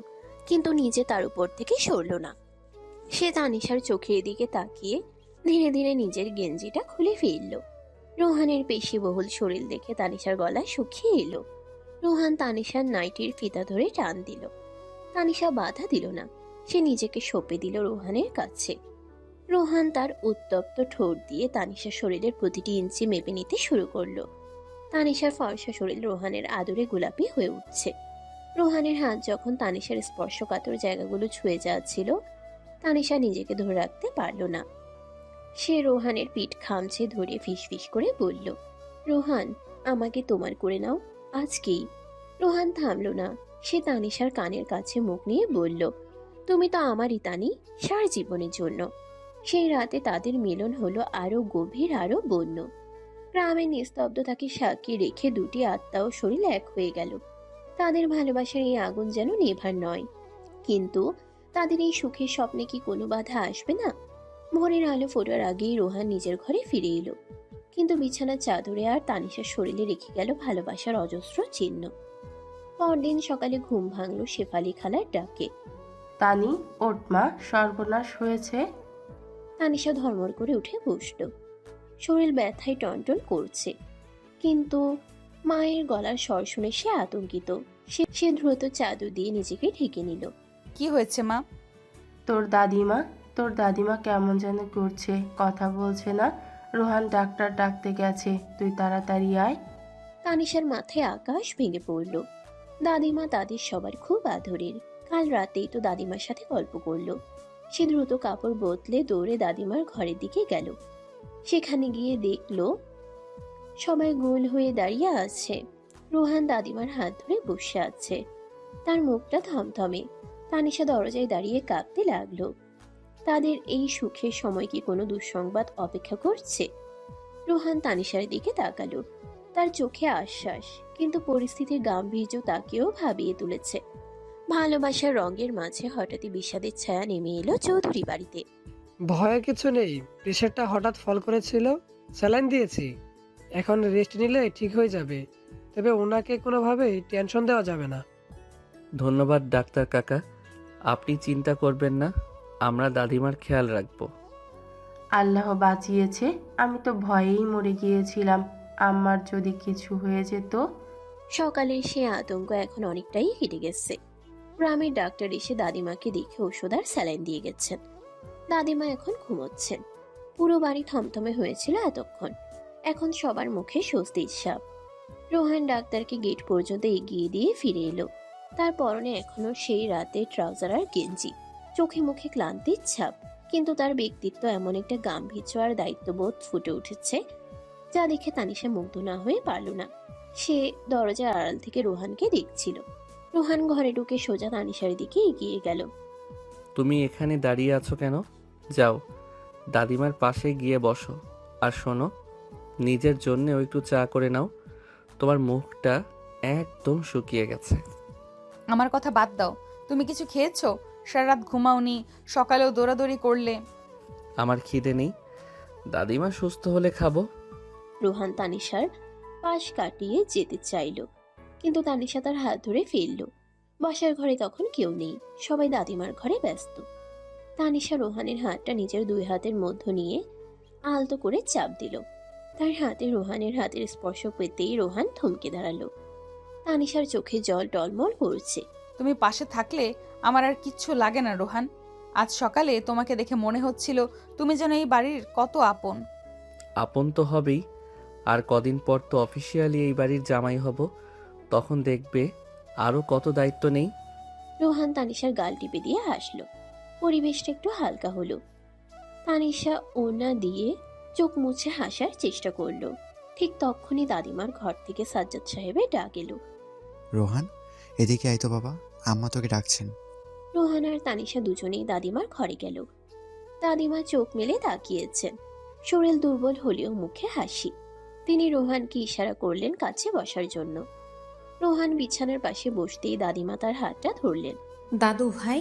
কিন্তু নিজে তার উপর থেকে সরল না। সে তানিশার চোখের দিকে তাকিয়ে ধীরে ধীরে নিজের গেঞ্জিটা খুলে ফেলল। রোহানের পেশিবহুল শরীর দেখে তানিশার গলা শুকিয়ে এলো। রোহান তানিশার নাইটির ফিতা ধরে টান দিল। তানিশা বাধা দিল না, সে নিজেকে সঁপে দিল রোহানের কাছে। রোহান তার উত্তপ্ত ঠোঁট দিয়ে তানিশার শরীরের প্রতিটি ইঞ্চি মেপে নিতে শুরু করলো। তানিশার ফর্সা শরীর রোহানের আদরে গোলাপি হয়ে উঠছে। রোহানের হাত যখন তানিশার স্পর্শকাতর জায়গাগুলো ছুঁয়ে যাচ্ছিল, তানিশা নিজেকে ধরে রাখতে পারল না। সে রোহানের পিঠ খামছে ধরে ফিসফিস করে বলল, রোহান, আমাকে তোমার করে নাও আজকেই। রোহান থামল না। সে তানিশার কানের কাছে মুখ নিয়ে বলল, তুমি তো আমারই তানি, সারা জীবনের জন্য। সেই রাতে তাদের মিলন হলো আরো গভীর, আরো বন্য। গ্রামের নিস্তব্ধতাকে সাক্ষী রেখে দুটি আত্মা ও শরীর এক হয়ে গেল। তাদের ভালোবাসার এই আগুন যেন নেভার নয়। কিন্তু তাদের এই সুখের স্বপ্নে কি কোনো বাধা আসবে না? ভোরের আলো ফোটার আগেই রোহান নিজের ঘরে ফিরে এলো, কিন্তু বিছানার চাদরে আর তানিশার শরীরে রেখে গেল ভালোবাসার অজস্র চিহ্ন। পরদিন সকালে ঘুম ভাঙল শেফালি খালার ডাকে। তানি, ওঠ মা, সর্বনাশ হয়েছে। তানিশা ধর্মর করে উঠে বসল। শরীর ব্যথায় টনটন করছে, কিন্তু মায়ের গলার স্বর শুনে সে আতঙ্কিত। সে দ্রুত চাদর দিয়ে নিজেকে ঢেকে নিল। কি হয়েছে মা? তোর দাদিমা কেমন যেন করছে, কথা বলছে না। রোহান ডাক্তার ডাকতে গেছে, তুই তাড়াতাড়ি আয়। তানিশার মাথায় আকাশ ভেঙে পড়ল। দাদিমা তাদের সবার খুব আদরের। কাল রাতেই তো দাদিমার সাথে গল্প করলো। সে দ্রুত কাপড় বদলে দৌড়ে দাদিমার ঘরের দিকে গেল। সেখানে গিয়ে দেখলো সবাই গোল হয়ে দাঁড়িয়ে আছে। রোহান দাদিমার হাত ধরে বসে আছে, তার মুখটা থমথমে। তানিশা দরজায় দাঁড়িয়ে কাঁদতে লাগলো। তাদের এই সুখের সময় কি কোনো দুঃসংবাদ অপেক্ষা করছে? রোহান তানিশার দিকে তাকালো, তার চোখে আশ্বাস, কিন্তু পরিস্থিতির গাম্ভীর্য তাকেও ভাবিয়ে তুলেছে। ভালোবাসার রঙের মাঝে হঠাৎই বিষাদের ছায়া নেমে এলো চৌধুরী বাড়িতে। ভয়ের কিছু নেই, প্রেশারটা হঠাৎ ফল করেছিল, স্যালাইন দিয়েছি, এখন রেস্ট নিলে ঠিক হয়ে যাবে। তবে ওনাকে কোনোভাবেই টেনশন দেওয়া যাবে না। ধন্যবাদ ডাক্তার কাকা, আপনি চিন্তা করবেন না, আমরা দাদিমার খেয়াল রাখবো। আল্লাহ বাঁচিয়েছে, আমি তো ভয়েই মরে গিয়েছিলাম, আমার যদি কিছু হয়ে যেত। সকালের সে আতঙ্ক এখন অনেকটাই কেটে গেছে। গ্রামের ডাক্তার এসে দাদিমাকে দেখে ওষুধ আর স্যালাইন দিয়ে গেছেন। দাদিমা এখন ঘুমোচ্ছেন। পুরো বাড়ি থমথমে হয়েছিল এতক্ষণ, এখন সবার মুখে স্বস্তির ছাপ। রোহান ডাক্তারকে গেট পর্যন্ত এগিয়ে দিয়ে ফিরে এলো। তার পরনে এখনো সেই রাতের ট্রাউজার আর গেঞ্জি, চোখে মুখে ক্লান্তির ছাপ, কিন্তু তার ব্যক্তিত্ব এমন একটা গাম্ভীর্য আর দায়িত্ববোধ ফুটে উঠেছে যা দেখে তানিশা মুগ্ধ না হয়ে পারল না। সে দরজার আড়াল থেকে রোহানকে দেখছিল। রোহান ঘরে ঢুকে সোজা তানিশার দিকে এগিয়ে গেল। তুমি এখানে দাঁড়িয়ে আছো কেন? যাও দাদিমার পাশে গিয়ে বসো, আর শোনো, নিজের জন্যেও একটু চা করে নাও, তোমার মুখটা একদম শুকিয়ে গেছে। আমার কথা বাদ দাও, তুমি কিছু খেয়েছো? সারা রাত ঘুমাওনি, সকালেও দৌড়াদৌড়ি করলে। আমার খিদে নেই, দাদিমা সুস্থ হলে খাবো। রোহান তানিশার পাশ কাটিয়ে যেতে চাইল, কিন্তু তানিশা তার হাত ধরে ফেলল। বসার ঘরে তখন কেউ নেই, সবাই দাদিমার ঘরে ব্যস্ত। তানিশা রোহানের হাতটা নিজের দুই হাতের মধ্যে নিয়ে আলতো করে চাপ দিল। তার হাতে রোহানের হাতের স্পর্শ পেতেই রোহান থমকে দাঁড়ালো। তানিশার চোখে জল টলমল করছে। তুমি পাশে থাকলে আমার আর কিচ্ছু লাগে না রোহান। আজ সকালে তোমাকে দেখে মনে হচ্ছিল তুমি যেন এই বাড়ির কত আপন। আপন তো হবেই, আর কদিন পর তো অফিসিয়ালি এই বাড়ির জামাই হব, তখন দেখবে আরও কত দায়িত্ব নেই। রোহান তানিশার গাল টিপে দিয়ে হাসলো। পরিবেশটা একটু হালকা হলো। তানিশা ওড়না দিয়ে চোখ মুছে হাসার চেষ্টা করলো। ঠিক তখনই দাদিমার ঘর থেকে সাজ্জাদ সাহেবের ডাক এলো। রোহান, এদিকে আয় তো বাবা, আম্মা তোকে ডাকছেন। রোহান আর তানিশা দুজনেই দাদিমার ঘরে গেল। দাদিমা চোখ মেলে তাকিয়েছেন, শরীর দুর্বল হলেও মুখে হাসি। তিনি রোহানকে ইশারা করলেন কাছে বসার জন্য। রোহান বিছানার পাশে বসতেই দাদিমা তার হাতটা ধরলেন। দাদু ভাই,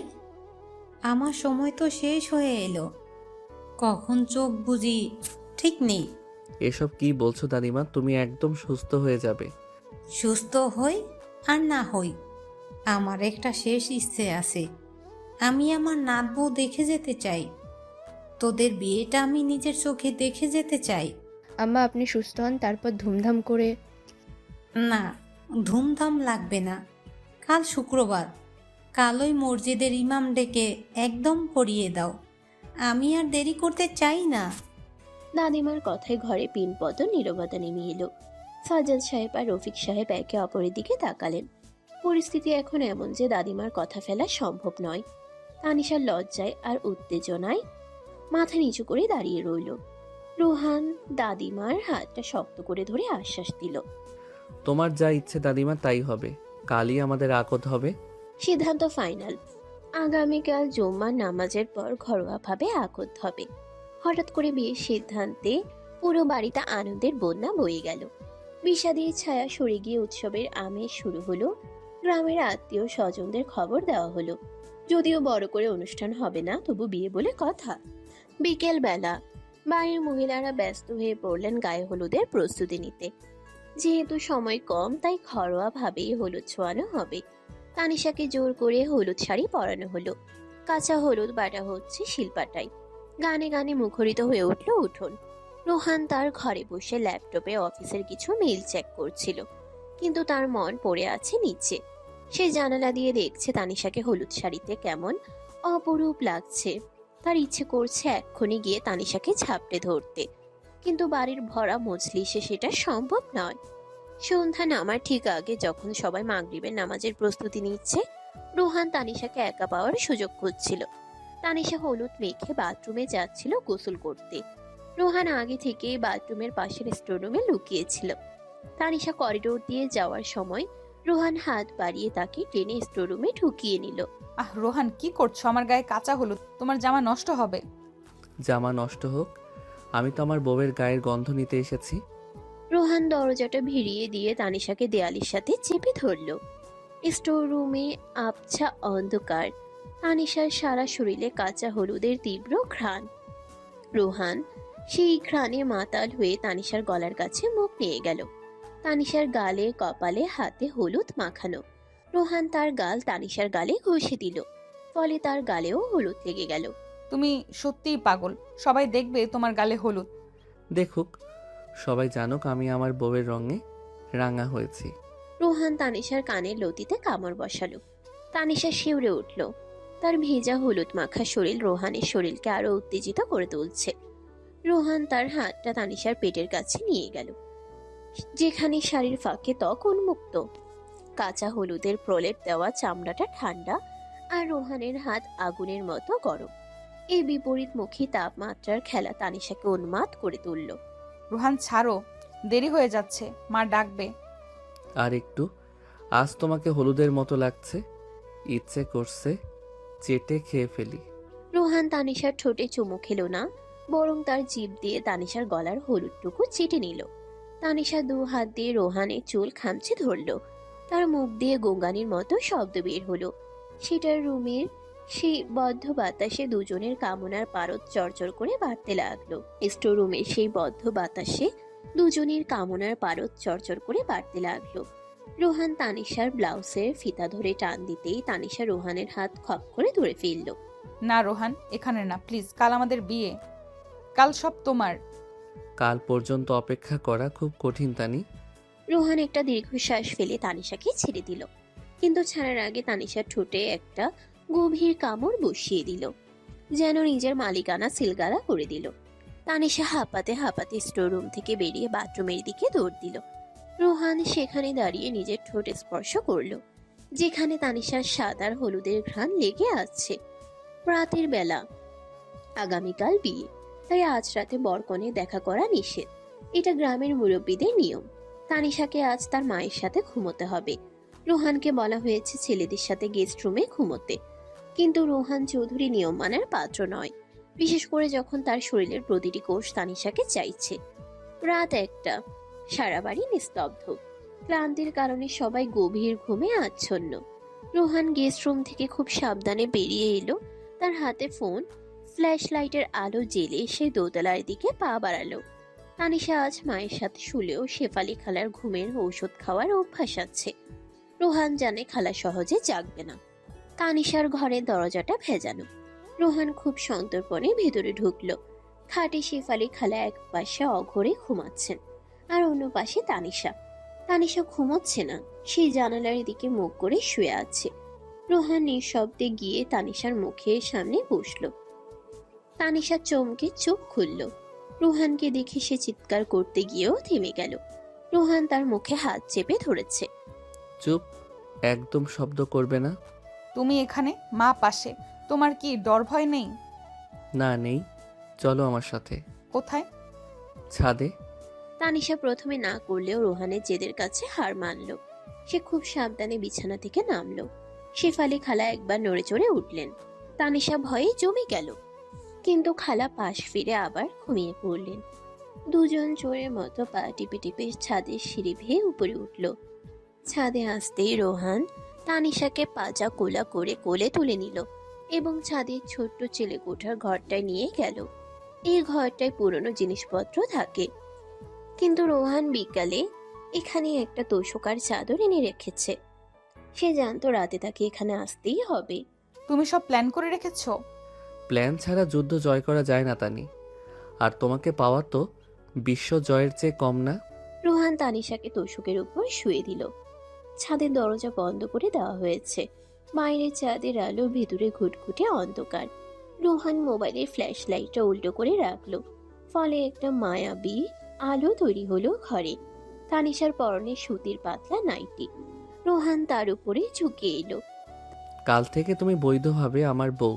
আমার সময় তো শেষ হয়ে এলো, কখন চোখ বুঝি ঠিক নেই। এসব কি বলছো দাদিমা? তুমি একদম সুস্থ হয়ে যাবে। সুস্থ হই আর না হই, আমার একটা শেষ ইচ্ছে আছে। আমি আমার নাত বউ দেখে যেতে চাই, তোদের বিয়েটা আমি নিজের চোখে দেখে যেতে চাই। আম্মা আপনি সুস্থ হন, তারপর ধুমধাম করে। না, ধুমধাম লাগবে না। কাল শুক্রবার, কালই মসজিদের ইমাম ডেকে একদম পড়িয়ে দাও, আমি আর দেরি করতে চাই না। দাদিমার কথায় ঘরে পিনপত নীরবতা নেমে এলো। সাজ্জাদ সাহেব আর রফিক সাহেব একে অপরের দিকে তাকালেন। পরিস্থিতি এখন এমন যে দাদিমার কথা ফেলা সম্ভব নয়। তানিশার লজ্জায় আর উত্তেজনায় মাথা নিচু করে দাঁড়িয়ে রইল। রোহান দাদিমার হাতটা শক্ত করে ধরে আশ্বাস দিল। তোমার যা ইচ্ছে দাদিমা তাই হবে, কালই আমাদের আকদ হবে। সিদ্ধান্ত ফাইনাল। আগামীকাল জুম্মার নামাজের পর ঘরোয়াভাবে আকদ হবে। হঠাৎ করে বিয়ের সিদ্ধান্তে পুরো বাড়িতে আনন্দের বন্যা বয়ে গেল। বিষাদের ছায়া সরে গিয়ে উৎসবের আমেজ শুরু হলো। গ্রামের আত্মীয় স্বজনদের খবর দেওয়া হলো। যদিও বড় করে অনুষ্ঠান হবে না, তবু বিয়ে বলে কথা। বিকেল বেলা বাড়ির মহিলারা ব্যস্ত হয়ে পড়লেন গায়ে হলুদের প্রস্তুতি নিতে। যেহেতু সময় কম, তাই ঘরোয়া ভাবেই হলুদ ছোঁয়ানো হবে। তানিশাকে জোর করে হলুদ শাড়ি পরানো হলো। কাঁচা হলুদ বাটা হচ্ছে শিলপাটায়। গানে গানে মুখরিত হয়ে উঠল উঠোন। রোহান তার ঘরে বসে ল্যাপটপে অফিসের কিছু মেইল চেক করছিল, কিন্তু তার মন পড়ে আছে নিচে। সে জানালা দিয়ে দেখছে তানিশাকে হলুদ শাড়িতে কেমন অপরূপ লাগছে। তার ইচ্ছে করছে এক্ষুনি গিয়ে তানিশাকে ঝাপটে ধরতে, কিন্তু বাড়ির ভরা মজলিসে সেটা সম্ভব নয়। সন্ধ্যা নামার ঠিক আগে, যখন সবাই মাগরিবের নামাজের প্রস্তুতি নিচ্ছে, রোহান তানিশাকে একা পাওয়ার সুযোগ খুঁজছিল। তানিশা হলুদ মেখে বাথরুমে যাচ্ছিল গোসল করতে। রোহান আগে থেকে বাথরুমের পাশের স্টোররুমে লুকিয়েছিল। তানিশা করিডোর দিয়ে যাওয়ার সময় রোহান হাত বাড়িয়ে তাকে টেনে স্টোররুমে ঢুকিয়ে নিল। রোহান, কি করছো? আমার গায়ে কাঁচা হলুদ, তোমার জামা নষ্ট হবে। জামা নষ্ট হোক, আমি তো আমার বউয়ের গায়ের গন্ধ নিতে এসেছি। রোহান দরজাটা ভিড়িয়ে দিয়ে তানিশাকে দেয়ালের সাথে চেপে ধরল। স্টোর রুমে আবছা অন্ধকার। তানিশার সারা শরীরে কাঁচা হলুদের তীব্র ঘ্রাণ। রোহান সেই ঘ্রাণে মাতাল হয়ে তানিশার গলার কাছে মুখ নিয়ে গেল। তানিশার গালে কপালে হাতে হলুদ মাখানো। রোহান তার গাল তানিশার গালে ঘষে দিল, ফলে তার গালেও হলুদ লেগে গেল। তুমি সত্যিই পাগল, সবাই দেখবে তোমার গালে হলুদ। দেখুক, সবাই জানুক আমি আমার বউয়ের রঙে রাঙা হয়েছি। রোহান তানিশার কানের লতিতে কামড় বসালো। তানিশা শিউরে উঠল। তার ভেজা হলুদ মাখা শরীর রোহানের শরীরকে আরো উত্তেজিত করে তুলছে। রোহান তার হাতটা তানিশার পেটের কাছে নিয়ে গেল, যেখানে শাড়ির ফাঁকে ত্বক উন্মুক্ত। কাঁচা হলুদের প্রলেপ দেওয়া চামড়াটা ঠান্ডা, আর রোহানের হাত আগুনের মতো গরম। এই বিপরীতমুখী তাপমাত্রার খেলা তানিশাকে উন্মাদ করে তুলল। রোহান, ছাড়ো, দেরি হয়ে যাচ্ছে, মা ডাকবে। আর একটু, আজ তোমাকে হলুদের মতো লাগছে, ইচ্ছে করছে চেটে খেয়ে ফেলি। রোহান তানিশার ঠোঁটে চুমু খেলো না, বরং তার জিভ দিয়ে তানিশার গলার হলুদটুকু চেটে নিল। তানিশা দু হাত দিয়ে রোহানের চুল খামচে ধরল। তার মুখ দিয়ে গোঙ্গানির মতো শব্দ বের হলো। সেটার রুমের সেই বদ্ধ বাতাসে দুজনের কামনার পারদ চরচর করে বাড়তে লাগলো। স্টোর রুমের সেই বদ্ধ বাতাসে দুজনের কামনার পারদ চরচর করে বাড়তে লাগলো। রোহান তানিশার ব্লাউজের ফিতা ধরে টান দিতেই তানিশা রোহানের হাত খপ করে ধরে ফেলল। না রোহান, এখানে না প্লিজ, কাল আমাদের বিয়ে, কাল সব তোমার। কাল পর্যন্ত অপেক্ষা করা খুব কঠিন, তানি। রোহান একটা দীর্ঘশ্বাস ফেলে তানিশাকে ছেড়ে দিল, কিন্তু ছাড়ার আগে তানিশার ঠোঁটে একটা গভীর কামড় বসিয়ে দিল, যেন নিজের মালিকানা সিলগালা করে দিল। তানিশা হাঁপাতে হাঁপাতে স্টোর রুম থেকে বেরিয়ে বাথরুমের দিকে দৌড় দিল। রোহান সেখানে দাঁড়িয়ে নিজের ঠোঁট স্পর্শ করলো, যেখানে তানিশার সাদার হলুদের ঘ্রাণ লেগে আছে। রাতের বেলা, আগামীকাল বিয়ে, তাই আজ রাতে বরকনে দেখা করা নিষেধ। এটা গ্রামের মুরব্বীদের নিয়ম। তানিশাকে আজ তার মায়ের সাথে ঘুমোতে হবে। রোহানকে বলা হয়েছে ছেলেদের সাথে গেস্ট রুমে ঘুমোতে, কিন্তু রোহান চৌধুরী নিয়ম মানার পাত্র নয়, বিশেষ করে যখন তার শরীরের প্রতিটি কোষ তানিশাকে চাইছে। রাত 1টা, সারা বাড়ি নিস্তব্ধ। ক্লান্তির কারণে সবাই গভীর ঘুমে আচ্ছন্ন। রোহান গেস্ট রুম থেকে খুব সাবধানে বেরিয়ে এলো। তার হাতে ফোন, ফ্ল্যাশ লাইটের আলো জ্বেলে সে দোতলার দিকে পা বাড়ালো। তানিশা আজ মায়ের সাথে শুলেও শেফালি খালার ঘুমের ঔষধ খাওয়ার অভ্যাস আছে। রোহান জানে খালা সহজে জাগবে না। তানিশার ঘরের দরজাটা ভেজানো। রোহান খুব সন্তর্পণে ভেতরে ঢুকলো। খাটে শেফালি খালা এক পাশে অঘরে ঘুমাচ্ছেন, আর অন্য পাশে তানিশা। তানিশা ঘুমোচ্ছে না, সেই জানালার দিকে মুখ করে শুয়ে আছে। রোহান নিঃশব্দে গিয়ে তানিশার মুখের সামনে বসলো। তানিশা চমকে চোখ খুলল। রোহানকে দেখে সে চিৎকার করতে গিয়েও থেমে গেল। রোহান তার মুখে হাত চেপে ধরেছে। চুপ, একদম শব্দ করবে না। তুমি এখানে, মা পাশে, তোমার কি ডর ভয় নেই? না, নেই। চলো আমার সাথে। কোথায়? ছাদে। তানিশা প্রথমে না করলেও রোহানের জেদের কাছে হার মানল। সে খুব সাবধানে বিছানা থেকে নামলো। শেফালি খালা একবার নড়ে চড়ে উঠলেন। তানিশা ভয়ে জমে গেল, কিন্তু খালা পাশ ফিরে আবার ঘুমিয়ে পড়লেন। দুজন চোরের মতো পা টিপে টিপে ছাদের সিঁড়ি ভেয়ে উপরে উঠল। ছাদে আসতেই রোহান তানিশাকে পাজা কোলা করে কোলে তুলে নিল এবং ছাদের ছোট্ট ছেলে কোঠার ঘরটায় নিয়ে গেল। এই ঘরটায় পুরনো জিনিসপত্র থাকে, কিন্তু রোহান বিকালে এখানে একটা তোষকার চাদর এনে রেখেছে। সে জানতো রাতে তাকে এখানে আসতেই হবে। তুমি সব প্ল্যান করে রেখেছো? প্ল্যান ছাড়া যুদ্ধ জয় করা যায় না তানি। আর তোমাকে পাওয়া তো বিশ্ব জয়ের চেয়ে কম না। রোহান তানিশাকে তোষকের উপর শুয়ে দিল। ছাদের দরজা বন্ধ করে দেওয়া হয়েছে। বাইরে চাঁদের আলো, ভিতরে ঘুটঘুটে অন্ধকার। রোহান মোবাইলের ফ্ল্যাশ লাইটটা উল্টো করে রাখলো, ফলে একটা মায়াবী আলো তৈরি হলো ঘরে। তানিশার পরনে সুতির পাতলা নাইটি। রোহান তার উপরে ঝুঁকে এলো। কাল থেকে তুমি বৈধভাবে আমার বউ,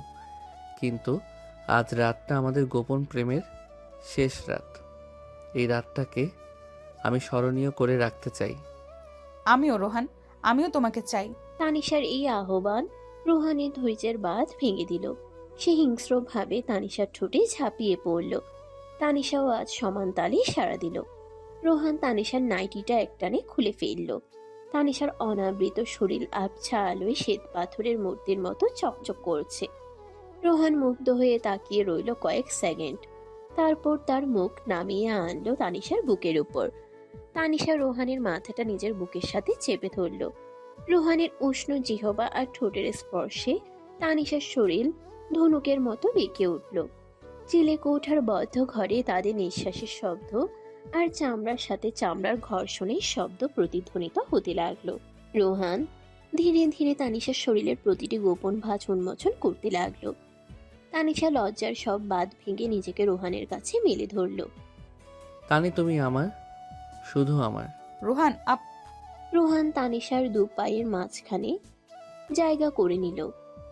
কিন্তু আজ রাতটা আমাদের গোপন প্রেমের শেষ রাত। এই রাতটাকে আমি স্মরণীয় করে রাখতে চাই। আমিও রোহান, আমিও তোমাকে চাই। তানিশার এই আহ্বান রোহানের ধৈর্যের বাঁধ ভেঙে দিল। সে হিংস্রভাবে তানিশার ঠোঁটে ঝাঁপিয়ে পড়ল। তানিশাও আজ সমান তালে সাড়া দিল। রোহান তানিশার নাইটিটা একটানে খুলে ফেলল। তানিশার অনাবৃত শরীর আবছা আলোয় শ্বেত পাথরের মূর্তির মতো চকচক করছে। রোহান মুগ্ধ হয়ে তাকিয়ে রইল কয়েক সেকেন্ড। তারপর তার মুখ নামিয়ে আনলো তানিশার বুকের উপর। তানিশা রোহানের মাথাটা নিজের বুকের সাথে চেপে ধরল। রোহানের উষ্ণ জিহবা আর ঠোঁটের স্পর্শে তানিশার শরীর ধনুকের মতো বেঁকে উঠল। চিলে কোঠার বদ্ধ ঘরে তাদের নিঃশ্বাসের শব্দ আর চামড়ার সাথে চামড়ার ঘর্ষণের শব্দ প্রতিধ্বনিত হতে লাগলো। রোহান ধীরে ধীরে তানিশার শরীরের প্রতিটি গোপন ভাঁজ উন্মোচন করতে লাগলো। তানিশা লজ্জার সব বাঁধ ভেঙে নিজেকে রোহানের কাছে মেলে ধরল। তানি তুমি আমার, শুধু আমার। রোহান রোহান তানিশার দু পায়ের মাঝখানে জায়গা করে নিল।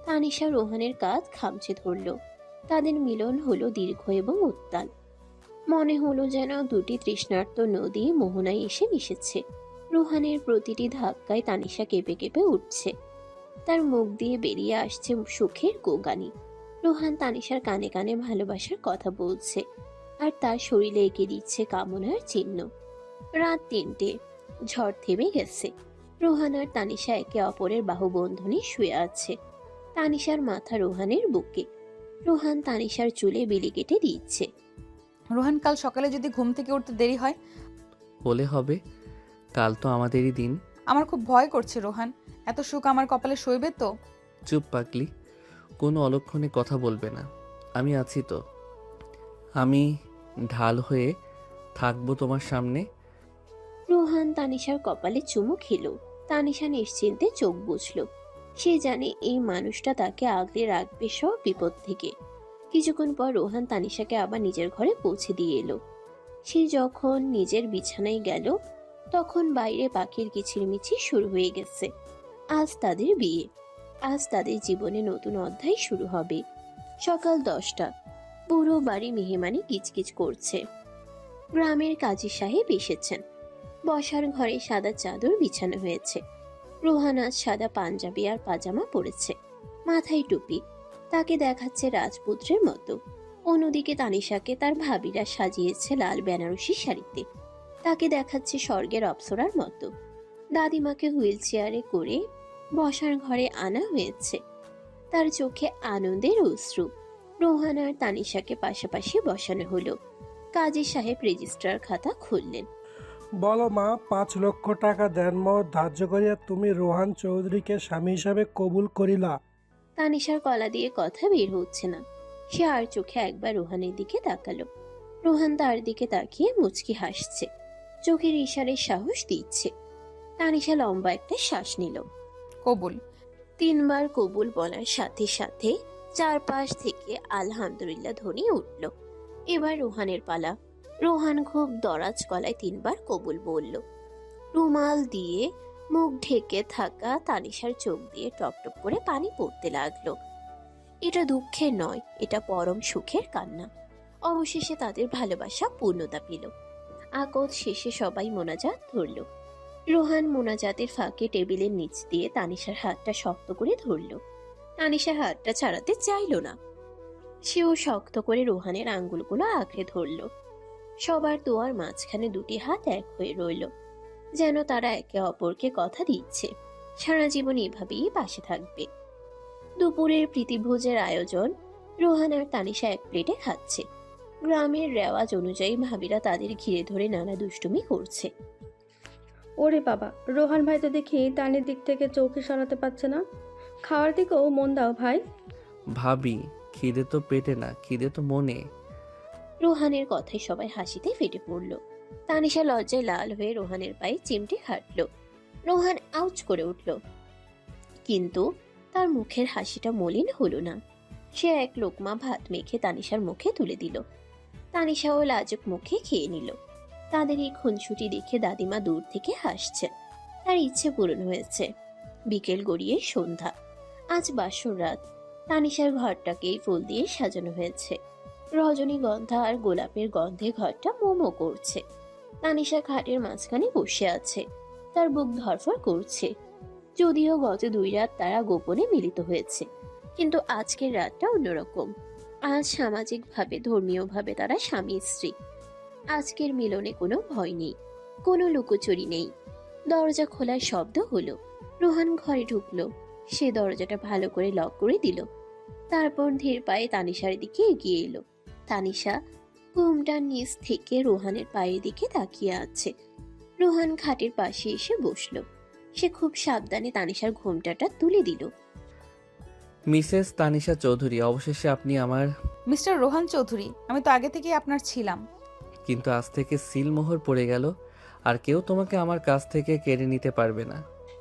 তানিশা রোহানের কাঁধ খামচে ধরল। তাদের মিলন হলো দীর্ঘ এবং উত্তাল। মনে হলো যেন দুটি তৃষ্ণার্ত নদী মোহনায় এসে মিশেছে। রোহানের প্রতিটি ধাক্কায় তানিশা কেঁপে কেঁপে উঠছে। তার মুখ দিয়ে বেরিয়ে আসছে সুখের গোগানি। রোহান তানিশার কানে কানে ভালোবাসার কথা বলছে, আর তার শরীরে এঁকে দিচ্ছে কামনার চিহ্ন। রাত 3টে, ঝড় থেমে গেছে। রোহান আর তানিশা একে অপরের বাহুবন্ধনে শুয়ে আছে। তানিশার মাথা রোহানের বুকে। রোহান তানিশার চুলে বিলি কেটে দিচ্ছে। রোহান, কাল সকালে যদি ঘুম থেকে উঠতে দেরি হয়? হলে হবে, কাল তো আমাদেরই দিন। আমার খুব ভয় করছে রোহান। এত সুখ আমার কপালে সইবে তো? চুপ পাগলি, কোনো অলক্ষণে কথা বলবে না। আমি আছি তো। আমি ঢাল হয়ে থাকবো তোমার সামনে। রোহান তানিশার কপালে চুমু খেলো। তানিশা নিশ্চিন্তে চোখ বুঝল। সে জানে এই মানুষটা তাকে আগলে রাখবে সব বিপদ থেকে। কিছুক্ষণ পর রোহান তানিশাকে আবার নিজের ঘরে পৌঁছে দিয়ে এলো। সে যখন নিজের বিছানায় গেল, তখন বাইরে পাখির কিচিরমিচির শুরু হয়ে গেছে। আজ তাদের বিয়ে। আজ তাদের জীবনে নতুন অধ্যায় শুরু হবে। সকাল 10টা। পুরো বাড়ি মেহমানি কিচকিচ করছে। গ্রামের কাজী সাহেব এসেছেন। বসার ঘরে সাদা চাদর বিছানো হয়েছে। রোহান আজ সাদা পাঞ্জাবি আর পাজামা পরেছে, মাথায় টুপি। তাকে দেখাচ্ছে রাজপুত্রের মতো। অন্যদিকে তানিশাকে তার ভাবিরা সাজিয়েছে লাল বেনারসি শাড়িতে। তাকে দেখাচ্ছে স্বর্গের অপ্সরার মতো। দাদিমাকে হুইল চেয়ারে করে বসার ঘরে আনা হয়েছে। তার চোখে আনন্দের অশ্রু। রোহান আর তানিশাকে পাশাপাশি বসানো হলো। কাজী সাহেব রেজিস্ট্রার খাতা খুললেন। বলো মা, 5 লক্ষ টাকা দেনমোহর ধার্য করিয়া তুমি রোহান চৌধুরীকে স্বামী হিসাবে কবুল করিলা। তানিশার গলা দিয়ে কথা বের হচ্ছে না। সে আর চোখে একবার রোহানের দিকে তাকালো। রোহান তার দিকে তাকিয়ে মুচকি হাসছে, চোখের ইশারায় সাহস দিচ্ছে। তানিশা লম্বা একটা শ্বাস নিল। কবুল। 3 বার কবুল বলার সাথে সাথে চারপাশ থেকে আলহামদুলিল্লাহ ধ্বনি উঠল। এবার রোহানের পালা। রোহান খুব দরাজ গলায় 3 বার কবুল বলল। রুমাল দিয়ে মুখ ঢেকে থাকা তানিশার চোখ দিয়ে টপটপ করে পানি পড়তে লাগলো। এটা দুঃখের নয়, এটা পরম সুখের কান্না। অবশেষে তাদের ভালোবাসা পূর্ণতা পেল। আকদ শেষে সবাই মোনাজাত ধরল। রোহান মোনাজাতের ফাঁকে টেবিলের নিচ দিয়ে তানিশার হাতটা শক্ত করে ধরল। তানিশার হাতটা ছাড়াতে চাইল না। সেও শক্ত করে রোহানের আঙ্গুলগুলো আঁকড়ে ধরল। সবার দোয়ার মাঝখানে 2টি হাত এক হয়ে রইল, যেন তারা একে অপরকে কথা দিচ্ছে সারা জীবন এভাবেই পাশে থাকবে। দুপুরের প্রীতিভোজের আয়োজন। রোহান আর তানিশা এক প্লেটে খাচ্ছে। গ্রামের রেওয়াজ অনুযায়ী ভাবিরা তাদের ঘিরে ধরে নানা দুষ্টুমি করছে। ওরে বাবা, রোহান ভাই তো দেখি তানির দিক থেকে চোখে সরাতে পারছে না। খাওয়ার দিকেও মন দাও ভাই। ভাবি, খিদে তো পেটে না, খিদে তো মনে। রোহানের কথায় সবাই হাসিতে ফেটে পড়ল। তানিশা লজ্জায় লাল হয়ে রোহানের পায়ে চিমটে খাটল। রোহান আউচ করে উঠল, কিন্তু তার মুখের হাসিটা মলিন হলো না। সে এক লোকমা ভাত মেখে তানিশার মুখে তুলে দিল। তানিশাও লাজুক মুখে খেয়ে নিল। তাদের এই খুনসুটি দেখে দাদিমা দূর থেকে হাসছে। তার ইচ্ছে পূরণ হয়েছে। বিকেল গড়িয়ে সন্ধ্যা। আজ বাসর রাত। তানিশার ঘরটাকেই ফুল দিয়ে সাজানো হয়েছে। রজনীগন্ধা আর গোলাপের গন্ধে ঘরটা মোমো করছে। তানিশা খাটের মাঝখানে বসে আছে। তার বুক ধরফর করছে। যদিও গত 2 রাত তারা গোপনে মিলিত হয়েছে, কিন্তু আজকের রাতটা অন্যরকম। আজ সামাজিকভাবে, ধর্মীয়ভাবে তারা স্বামী স্ত্রী। আজকের মিলনে কোনো ভয় নেই, কোনো লুকোচুরি নেই। দরজা খোলার শব্দ হলো। রোহান ঘরে ঢুকলো। সে দরজাটা ভালো করে লক করে দিল। তারপর ধীর পায়ে তানিশার দিকে এগিয়ে এলো। তানিশা ঘুমটার নিচ থেকে রোহানের পায়ের দিকে তাকিয়ে আছে। রোহান খাটের পাশে এসে বসলো। সে খুব সাবধানে তানিশার ঘোমটাটা তুলে দিল। মিসেস তানিশা চৌধুরী, অবশেষে আপনি আমার। মিস্টার রোহান চৌধুরী, আমি তো আগে থেকেই আপনার ছিলাম। কিন্তু আজ থেকে সিলমোহর পড়ে গেল, আর কেউ তোমাকে আমার কাছ থেকে কেড়ে নিতে পারবে না।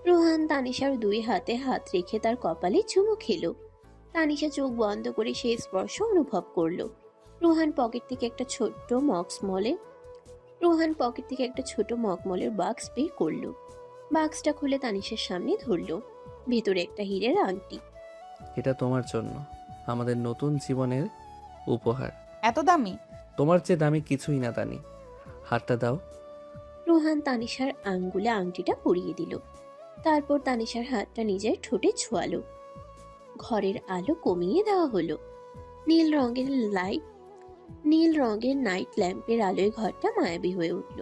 রোহান তানিশার 2 হাতে হাত রেখে তার কপালে চুমু খেলো। তানিশা চোখ বন্ধ করে সেই স্পর্শ অনুভব করলো। রোহান পকেট থেকে একটা ছোট মকমলের বাক্স বের করলো। বাক্সটা খুলে তানিশার সামনে ধরলো। ভেতরে একটা হীরের আংটি। এটা তোমার জন্য, আমাদের নতুন জীবনের উপহার। এত দামি? তোমার চেয়ে দামি কিছুই না তানি। হাতটা দাও। রোহান তানিশার আঙ্গুলে আংটিটা পরিয়ে দিল। তারপর তানিশার হাতটা নিজের ঠোঁটে ছোঁয়ালো। ঘরের আলো কমিয়ে দেওয়া হলো। নীল রঙের নাইট ল্যাম্পের আলোয় ঘরটা মায়াবী হয়ে উঠল।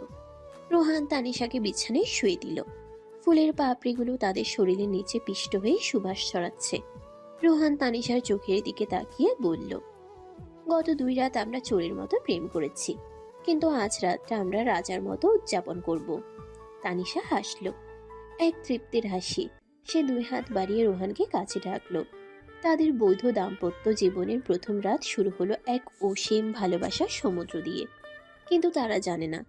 রোহান তানিশাকে বিছানায় শুয়ে দিল। ফুলের পাপড়িগুলো তাদের শরীরের নিচে পিষ্ট হয়ে সুবাস ছড়াচ্ছে। রোহান তানিশার চোখের দিকে তাকিয়ে বলল, গত 2 রাত আমরা চোরের মতো প্রেম করেছি, কিন্তু আজ রাতটা আমরা রাজার মতো উদযাপন করব। তানিশা হাসল, এক তৃপ্তির হাসি। সে 2 হাত বাড়িয়ে রোহানকে কাছে ডাকলো। তাদের বৈধ দাম্পত্য জীবনের প্রথম রাত শুরু হলো এক অসীম ভালোবাসার সমুদ্র দিয়ে। কিন্তু তারা জানে না,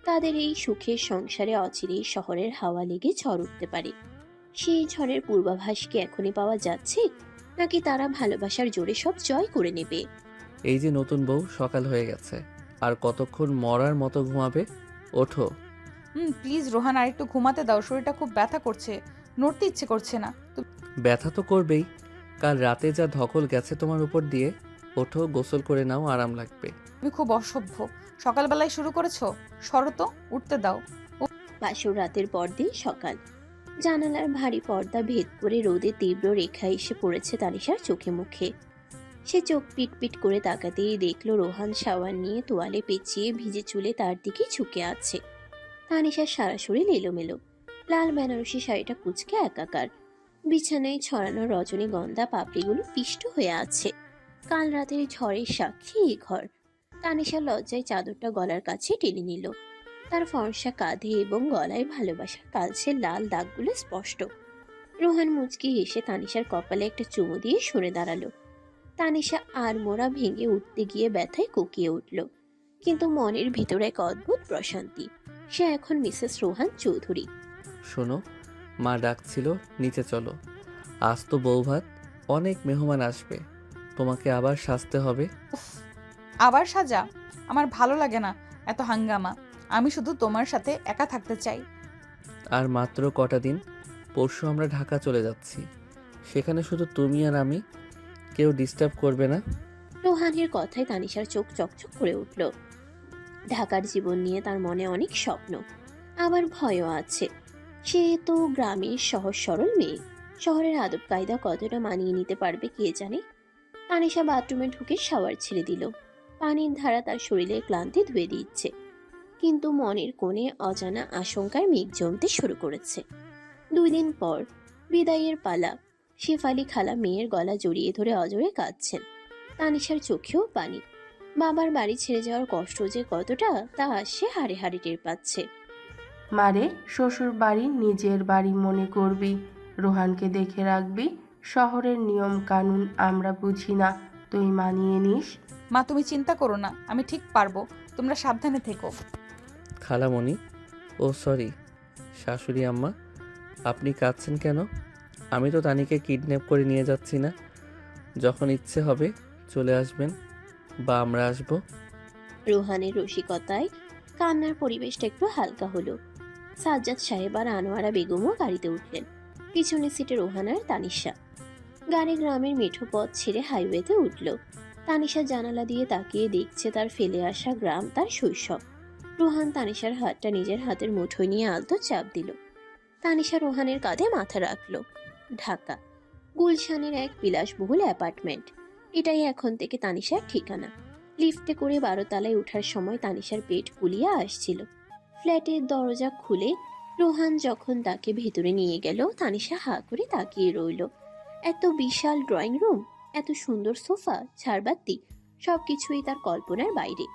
তাদের এই সুখের সংসারে অচিরেই শহরের হাওয়া লেগে ঝড় উঠতে পারে। সেই ঝড়ের পূর্বাভাস কি এখনই পাওয়া যাচ্ছে, নাকি তারা ভালোবাসার জোরে সব জয় করে নেবে? এই যে নতুন বউ, সকাল হয়ে গেছে, আর কতক্ষণ মরার মতো ঘুমাবে? ওঠো। প্লিজ রোহান, আর একটু ঘুমাতে দাও। শরীরটা খুব ব্যথা করছে, নড়তে ইচ্ছে করছে না। ব্যথা তো করবেই, কাল রাতে যা ধকল গেছে তোমার উপর দিয়ে। ওঠো, গোসল করে নাও, আরাম লাগবে। তুমি খুব অসভ্য। সকালবেলায় শুরু করেছো, সরো তো, উঠতে দাও। বাসর রাতের পরদিন সকাল। জানালার ভারী পর্দা ভেদ করে রোদে তীব্র রেখা এসে পড়েছে তানিশার চোখে মুখে। সে চোখ পিটপিট করে তাকাতেই দেখলো রোহান শাওয়ার নিয়ে তোয়ালে পেঁচিয়ে ভিজে চুলে তার দিকে ঝুঁকে আছে। তানিশার সারা শরীর এলোমেলো। লাল বেনারসি শাড়িটা কুঁচকে একাকার। বিছানায় ছড়ানো রজনীগন্ধা পাপড়িগুলো পিষ্ট হয়ে আছে। কাল রাতের ঝড়ের সাক্ষী এই ঘর। তানিশা লজ্জায় চাদরটা গলার কাছে টেনে নিল। তার ফর্সা কাঁধে এবং গলায় ভালোবাসার কালচে লাল দাগগুলো স্পষ্ট। রোহান মুচকি হেসে তানিশার কপালে একটা চুমু দিয়ে সরে দাঁড়ালো। তানিশা আর মোড়া ভেঙে উঠতে গিয়ে ব্যথায় কুকিয়ে উঠল, কিন্তু মনের ভিতরে এক অদ্ভুত প্রশান্তি। সে এখন মিসেস রোহান চৌধুরী। শোনো, মা ডাকছিল, নিচে চলো। আজ তো বউ ভাত, অনেক মেহমান আসবে, তোমাকে আবার সাজতে হবে। আবার সাজা? আমার ভালো লাগে না এত হাঙ্গামা। আমি শুধু তোমার সাথে একা থাকতে চাই। আর মাত্র কটা দিন, পরশু আমরা ঢাকা চলে যাচ্ছি। সেখানে শুধু তুমি আর আমি, কেউ ডিস্টার্ব করবে না। রোহানের কথায় তানিশার চোখ চকচক করে উঠল। ঢাকার জীবন নিয়ে তার মনে অনেক স্বপ্ন, আবার ভয়ও আছে। সে তো গ্রামের সহজ সরল মেয়ে, শহরের আদব কায়দা কতটা মানিয়ে নিতে পারবে কে জানে। তানিশা বাথরুমে ঢুকে শাওয়ার ছেড়ে দিল। পানির ধারা তার শরীরের ক্লান্তি ধুয়ে দিচ্ছে, কিন্তু মনের কোণে অজানা আশঙ্কার মেঘ জমতে শুরু করেছে। 2 দিন পর বিদায়ের পালা। শেফালি খালা মেয়ের গলা জড়িয়ে ধরে অজরে কাঁদছেন। তানিশার চোখেও পানি। বাবার বাড়ি ছেড়ে যাওয়ার কষ্ট যে কতটা তা সে হাড়ে হাড়ে টের পাচ্ছে। মারে, শ্বশুর বাড়ি নিজের বাড়ি মনে করবি, রোহানকে দেখে রাখবি। শহরের নিয়ম কানুন আমরা বুঝি না, তুই মানিয়ে নিস। মা তুমি চিন্তা করো না, আমি ঠিক পারবো, তোমরা সাবধানে থেকো। খালামণি, ও সরি শাশুড়ি আম্মা, আপনি কাঁদছেন কেন? আমি তো তানিকে কিডন্যাপ করে নিয়ে যাচ্ছি না। যখন ইচ্ছে হবে চলে আসবেন বা আমরা আসবো। রোহানের রসিকতায় কান্নার পরিবেশটা একটু হালকা হলো। সাজ্জাদ সাহেব আর আনোয়ারা বেগমও গাড়িতে উঠলেন। পিছনের সিটে রোহান আর তানিশা। গাড়ি গ্রামের মেঠো পথ ছেড়ে হাইওয়েতে উঠল। তানিশা জানালা দিয়ে তাকিয়ে দেখছে তার ফেলে আসা গ্রাম, তার শৈশব। রোহান তানিশার হাতটা নিজের হাতের মুঠোয় নিয়ে আলতো চাপ দিল। তানিশা রোহানের কাঁধে মাথা রাখল। ঢাকা, গুলশানের এক বিলাসবহুল অ্যাপার্টমেন্ট। এটাই এখন থেকে তানিশার ঠিকানা। লিফটে করে 12 তলায় ওঠার সময় তানিশার পেট ফুলিয়ে আসছিল। ফ্ল্যাটের দরজা খুলে রোহান যখন তাকে ভেতরে নিয়ে গেল, তানিশা হা করে তাকিয়ে রইল। এত বিশাল ড্রয়িং রুম, এত সুন্দর সোফা, ঝাড়বাতি, সবকিছুই তার কল্পনার বাইরে।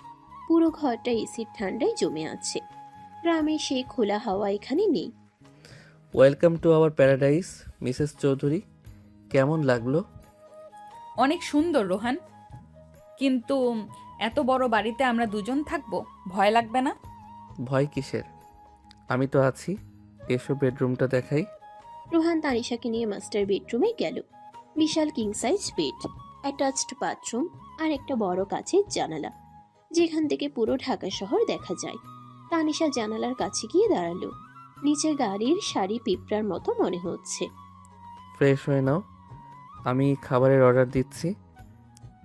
পুরো ঘরটা এসির ঠান্ডায় জমে আছে। গ্রামের সেই খোলা হাওয়া এখানে নেই। Welcome to our paradise Mrs Chowdhury. কেমন লাগলো? অনেক সুন্দর রোহান, কিন্তু এত বড় বাড়িতে আমরা দুজন থাকবো, ভয় লাগবে না? ভয় কিসের? আমি তো আছি। এসো বেডরুমটা দেখাই। রোহান তানিশাকে নিয়ে মাস্টার বেডরুমে গেল। বিশাল king size bed, attached bathroom আর একটা বড় কাচের জানালা, যেখান থেকে পুরো ঢাকা শহর দেখা যায়। তানিশা জানালার কাছে গিয়ে দাঁড়ালো। নিচে গাড়ির সারি পিঁপড়ার মতো মনে হচ্ছে। ফ্রেশ হয়ে নাও, আমি খাবারের অর্ডার দিচ্ছি।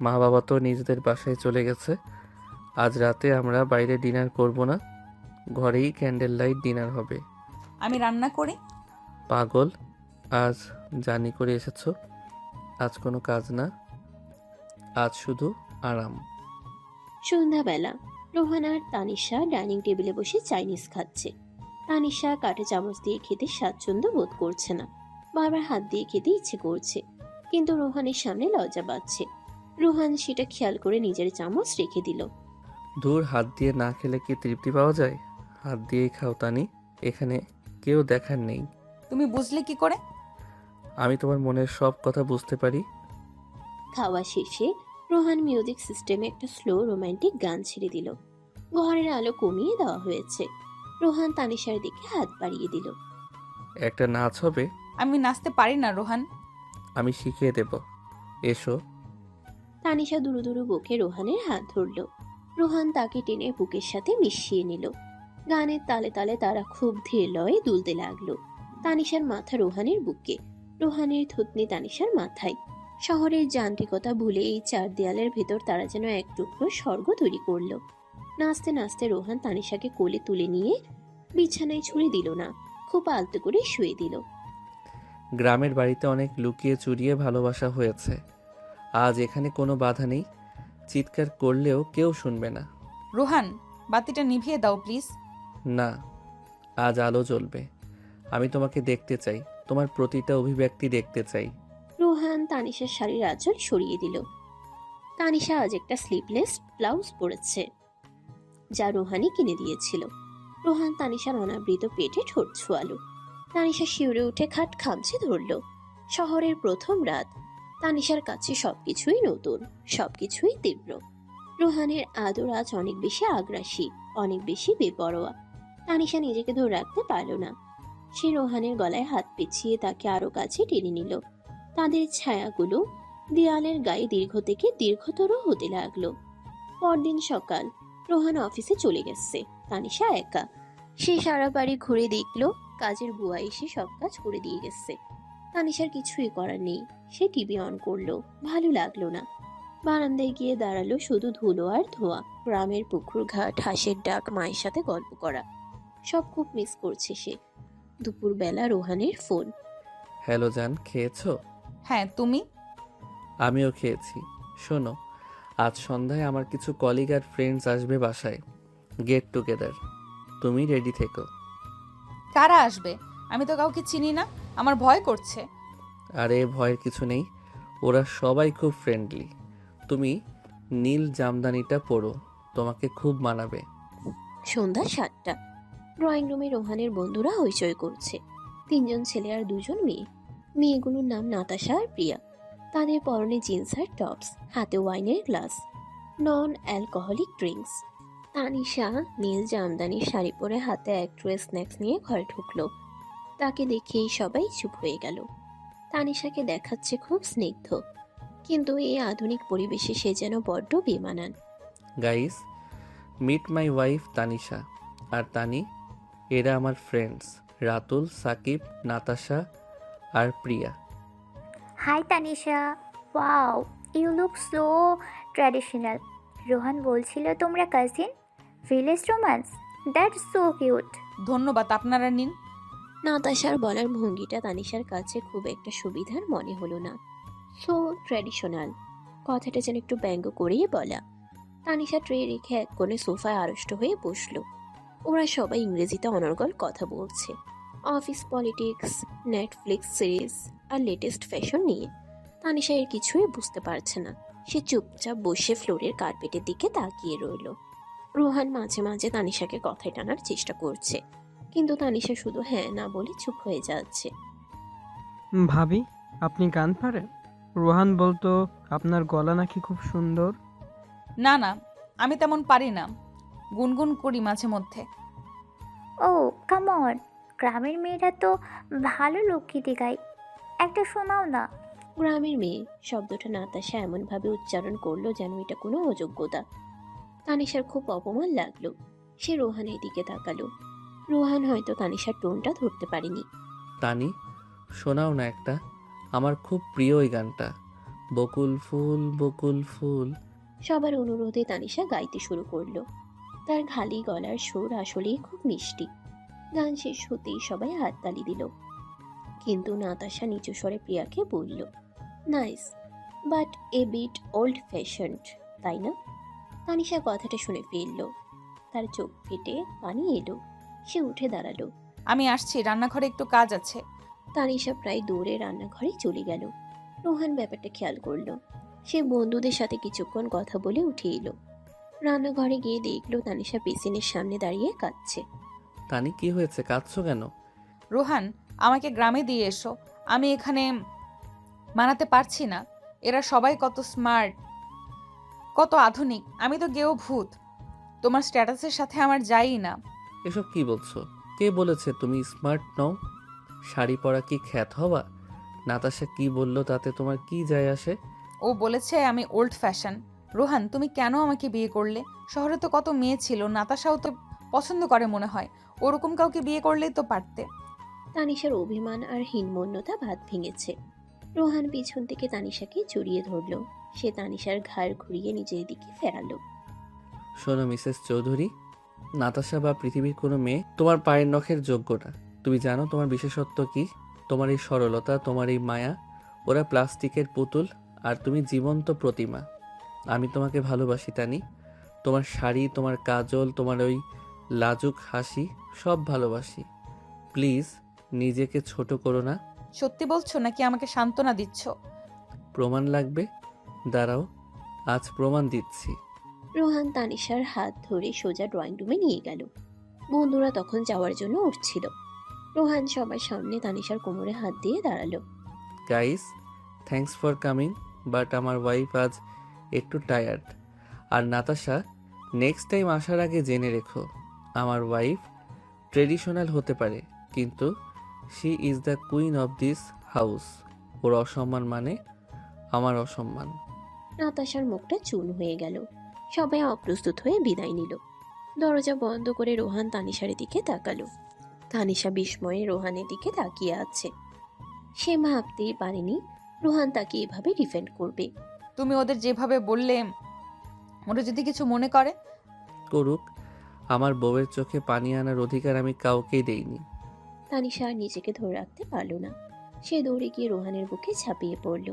মা বাবা তো নিজেদের বাসায় চলে গেছে। আজ রাতে আমরা বাইরে ডিনার করব না, ঘরেই ক্যান্ডেল লাইট ডিনার হবে। আমি রান্না করি। পাগল, আজ জার্নি করে এসেছো, আজ কোনো কাজ না, আজ শুধু আরাম। সন্ধ্যাবেলা রোহান আর তানিশা ডাইনিং টেবিলে বসে চাইনিজ খাচ্ছে। তানিশা কাঁটা চামচ দিয়ে খেতে স্বাচ্ছন্দ্য বোধ করছে না, বারবার হাত দিয়ে খেতে ইচ্ছে করছে, কিন্তু রোহানের সামনে লজ্জা পাচ্ছে। রোহান সেটা খেয়াল করে নিজের চামচ রেখে দিল। দূর, হাত দিয়ে না খেলে কি তৃপ্তি পাওয়া যায়? হাত দিয়েই খাও তানি, এখানে কেউ দেখার নেই। তুমি বুঝলে কি করে? আমি তোমার মনের সব কথা বুঝতে পারি। খাওয়া শেষে রোহান মিউজিক সিস্টেমে একটা স্লো রোমান্টিক গান ছেড়ে দিল। ঘরের আলো কমিয়ে দেওয়া হয়েছে। রোহান তানিশার দিকে হাত বাড়িয়ে দিল। একটা নাচ হবে। আমি নাচতে পারি না রোহান। আমি শিখিয়ে দেব, এসো। তানিশা দুরু দুরু বুকে রোহানের হাত ধরল। রোহান তাকে টেনে বুকের সাথে মিশিয়ে নিল। গানের তালে তালে তারা খুব ধীর লয়ে দুলতে লাগলো। তানিশার মাথা রোহানের বুকে, রোহানের থুতনি তানিশার মাথায়। শহরের যান্ত্রিকতা ভুলে এই চার দেয়ালের ভেতর তারা যেন এক টুকরো স্বর্গ তৈরি করলো। নাচতে নাচতে রোহান তানিশাকে কোলে তুলে নিয়ে বিছানায় ছুঁড়ে দিল না, খুব আলতো করে শুয়ে দিল। গ্রামের বাড়িতে অনেক লুকিয়ে চুরিয়ে ভালোবাসা হয়েছে, আজ এখানে কোনো বাধা নেই। চিৎকার করলেও কেউ শুনবে না। রোহান, বাতিটা নিভিয়ে দাও প্লিজ। না, আজ আলো জ্বলবে। আমি তোমাকে দেখতে চাই, তোমার প্রতিটা অভিব্যক্তি দেখতে চাই। রোহান তানিশার শাড়ির আঁচল সরিয়ে দিল। তানিশা আজ একটা স্লিভলেস ব্লাউজ পরেছে, যা রোহানি কিনে দিয়েছিল। রোহান তানিশার অনাবৃত পেটে ঠোঁট ছোঁয়ালো। তানিশা শিউরে উঠে খাট খামচে ধরল। শহরের প্রথম রাত, তানিশার কাছে সবকিছুই নতুন, সবকিছুই তীব্র। রোহানের আদর আজ অনেক বেশি আগ্রাসী, অনেক বেশি বেপরোয়া। তানিশা নিজেকে ধরে রাখতে পারল না। সে রোহানের গলায় হাত পেঁচিয়ে তাকে আরো কাছে টেনে নিল। তাদের ছায়াগুলো দেয়ালের গায়ে দীর্ঘ থেকে দীর্ঘতর হতে লাগলো। পরদিন সকাল, রোহান অফিসে চলে গেছে। তানিশা একা। সে সারা বাড়ি ঘুরে দেখলো কাজের বুয়া এসে সব কাজ করে দিয়ে গেছে। তানিশার কিছুই করার নেই। সে টিভি অন করলো, ভালো লাগলো না। বারান্দায় গিয়ে দাঁড়ালো, শুধু ধুলো আর ধোঁয়া। গ্রামের পুকুর ঘাট, হাঁসের ডাক, মায়ের সাথে গল্প করা, সব খুব মিস করছে সে। দুপুরবেলা রোহানের ফোন। হ্যালো জান, খেয়েছো? হ্যাঁ, তুমি? আমিও খেয়েছি। শোনো, আজ সন্ধ্যায় আমার কিছু কলিগ আর ফ্রেন্ডস আসবে বাসায়, গেট টুগেদার। তুমি রেডি থেকো। কারা আসবে? আমি তো কাউকে চিনি না, আমার ভয় করছে। আরে ভয়ের কিছু নেই, ওরা সবাই খুব ফ্রেন্ডলি। তুমি নীল জামদানিটা পরো, তোমাকে খুব মানাবে। সন্ধ্যা 7টা। ড্রয়িং রুমে রোহানের বন্ধুরা হইচই করছে। 3জন ছেলে আর 2জন মেয়ে। মেয়েগুলোর নাম নাতাশা আর প্রিয়া। তাদের পরনে জিন্স আর টপস, হাতে ওয়াইনের glass, non alcoholic drinks. Tanisha নীল জামদানির শাড়ি পরে হাতে এক ট্রে স্ন্যাক্স নিয়ে ঘরে ঢুকলো। তাকে দেখেই সবাই চুপ হয়ে গেল। তানিশাকে দেখাচ্ছে খুব স্নিগ্ধ, কিন্তু এই আধুনিক পরিবেশে সে যেন বড্ড বেমানান। Guys, meet my wife Tanisha আর তানি। এরা আমার ফ্রেন্ডস রাতুল, সাকিব, নাতাশা আর Priya. Hi Tanisha, wow you look so traditional. Rohan বলছিল তোমরা cousin, village romance, that's so cute. ধন্যবাদ, আপনারা নিন। নাতাশার বলার ভঙ্গিটা তানিশার কাছে খুব একটা সুবিধার মনে হলো না। সো ট্র্যাডিশনাল কথাটা যেন একটু ব্যঙ্গ করেই বলা। তানিশা ট্রে রেখে এক কোণে সোফায় আড়ষ্ট হয়ে বসলো। ওরা সবাই ইংরেজিতে অনর্গল কথা বলছে, অফিস পলিটিক্স, নেটফ্লিক্স সিরিজ আর লেটেস্ট ফ্যাশন নিয়ে। তানিশা এর কিছুই বুঝতে পারছে না। সে চুপচাপ বসে ফ্লোরের কার্পেটের দিকে তাকিয়ে রইল। রোহান মাঝে মাঝে তানিশাকে কথায় টানার চেষ্টা করছে, কিন্তু তানিশা শুধু হ্যাঁ না বলে চুপ হয়ে যাচ্ছে। ভাবি, আপনি গান পারেন? রোহান বলতো আপনার গলা নাকি খুব সুন্দর। না না, আমি তেমন পারি না, গুনগুন করি মাঝে মধ্যে। ও কাম অন, গ্রামের মেয়েরা তো ভালো লোকগীতি গায়, একটা শোনাও না। গ্রামের মেয়ে শব্দটা নাতাশা এমনভাবে উচ্চারণ করলো যেন এটা কোনো অযোগ্যতা। তানিশার খুব অপমান লাগলো। সে রোহানের দিকে তাকালো। রোহান হয়তো তানিশার টোনটা ধরতে পারেনি। তানি, শোনাও না একটা, আমার খুব প্রিয় এই গানটা, বকুল ফুল বকুল ফুল। সবার অনুরোধে তানিশা গাইতে শুরু করলো। তার খালি গলার সুর আসলেই খুব মিষ্টি। গান শেষ হতেই সবাই হাততালি দিল, কিন্তু নাতাশা নিচু স্বরে প্রিয়াকে বলল, nice but a bit old fashioned, তাই না? তানিশা কথাটা শুনে ফেললো। তার চোখ ফেটে পানি এলো। সে উঠে দাঁড়ালো। আমি আসছি, রান্নাঘরে একটু কাজ আছে। তানিশা প্রায় দৌড়ে রান্নাঘরে চলে গেল। রোহান ব্যাপারটা খেয়াল করলো। সে বন্ধুদের সাথে কিছুক্ষণ কথা বলে উঠে এলো। রান্নাঘরে গিয়ে দেখলো তানিশা বেসিনের সামনে দাঁড়িয়ে কাঁদছে। তানি, কি হয়েছে, কাঁদছো কেন? রোহান, আমাকে গ্রামে দিয়ে এসো, আমি এখানে মানাতে পারছি না। এরা সবাই কত স্মার্ট, কত আধুনিক, আমি তো গেও ভূত। তোমার স্ট্যাটাসের সাথে আমার যাই না। এসব কি বলছো? কে বলেছে তুমি স্মার্ট নও? শাড়ি পরা কি খ্যাত হওয়া? নাতাশা কি বললো তাতে তোমার কি যায় আসে? ও বলেছে আমি ওল্ড ফ্যাশন। রোহান, তুমি কেন আমাকে বিয়ে করলে? শহরে তো কত মেয়ে ছিল, নাতাশাও তো পছন্দ করে মনে হয়। ওরকম কাউকে বিয়ে করলেই তো পারতে। তানিশার অভিমান আর হীনমন্যতা ভাত ভেঙেছে। রোহান পিছন থেকে তানিশাকে জড়িয়ে ধরল। সে তানিশার ঘাড় ঘুরিয়ে নিজের দিকে ফেরালো। শোনো মিসেস চৌধুরী, নাতাশা বা পৃথিবীর কোনো মেয়ে তোমার পায়ের নখের যোগ্য না। তুমি জানো তোমার বিশেষত্ব কি? তোমার এই সরলতা, তোমার এই মায়া। ওরা প্লাস্টিকের পুতুল আর তুমি জীবন্ত প্রতিমা। আমি তোমাকে ভালোবাসি তানি। তোমার শাড়ি, তোমার কাজল, তোমার ওই লাজুক হাসি, সব ভালোবাসি। প্লিজ নিজেকে ছোট করো না। সত্যি বলছো নাকি আমাকে সান্ত্বনা দিচ্ছ? প্রমাণ লাগবে? দাঁড়াও, আজ প্রমাণ দিচ্ছি। রোহান তানিশার হাত ধরে সোজা ড্রয়িং রুমে নিয়ে গেল। বন্ধুরা তখন যাওয়ার জন্য উঠছিল। রোহান সবার সামনে তানিশার কোমরে হাত দিয়ে দাঁড়ালো। Guys, thanks for coming, but আমার ওয়াইফ আজ একটু টায়ার্ড। আর নাতাশা, নেক্সট টাইম আসার আগে জেনে রেখো, আমার ওয়াইফ ট্রেডিশনাল হতে পারে, কিন্তু she is the queen of this house. ওর অসম্মান মানে আমার অসম্মান। নাতাশার মুখটা চুন হয়ে গেল। সবাই অপ্রস্তুত হয়ে বিদায় নিল। দরজা বন্ধ করে রোহান তানিশার দিকে তাকালো। তানিশা বিস্ময়ে রোহানের দিকে তাকিয়ে আছে। সে ভাবতেই পারেনি রোহান তাকে এভাবে ডিফেন্ড করবে। তুমি ওদের যেভাবে বললে, ওরা যদি কিছু মনে করে? করুক, আমার বউয়ের চোখে পানি আনার অধিকার আমি কাউকেই দেইনি। তানিশা আর নিজেকে ধরে রাখতে পারল না। সে দৌড়ে গিয়ে রোহানের বুকে ঝাঁপিয়ে পড়ল।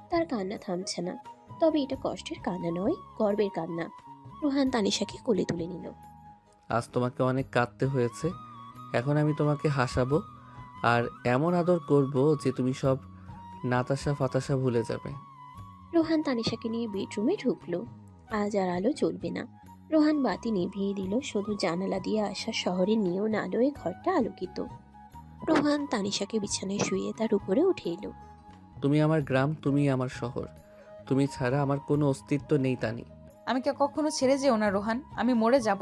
তার কান্না থামছে না, তবে এটা কষ্টের কান্না নয়, গর্বের কান্না। রোহান তানিশাকে কোলে তুলে নিল। আজ তোমাকে অনেক কাঁদতে হয়েছে, এখন আমি তোমাকে হাসাবো আর এমন আদর করব যে তুমি সব নাতাশা ফাতাশা ভুলে যাবে। রোহান তানিশাকে নিয়ে বেডরুমে ঢুকলো। আজ আর আলো জ্বলবে না। রোহান বাতি নিভিয়ে দিল, শুধু জানালা দিয়ে আসা শহরের নিয়ন আলোয় ঘরটা আলোকিত। রোহান তানিশাকে বিছানায় শুয়ে তার উপরে উঠে এলো। তুমি আমার গ্রাম, তুমি আমার শহর, তুমি ছাড়া আমার কোনো অস্তিত্ব নেই তানি। আমাকে কখনো ছেড়ে যেও না রোহান, আমি মরে যাব।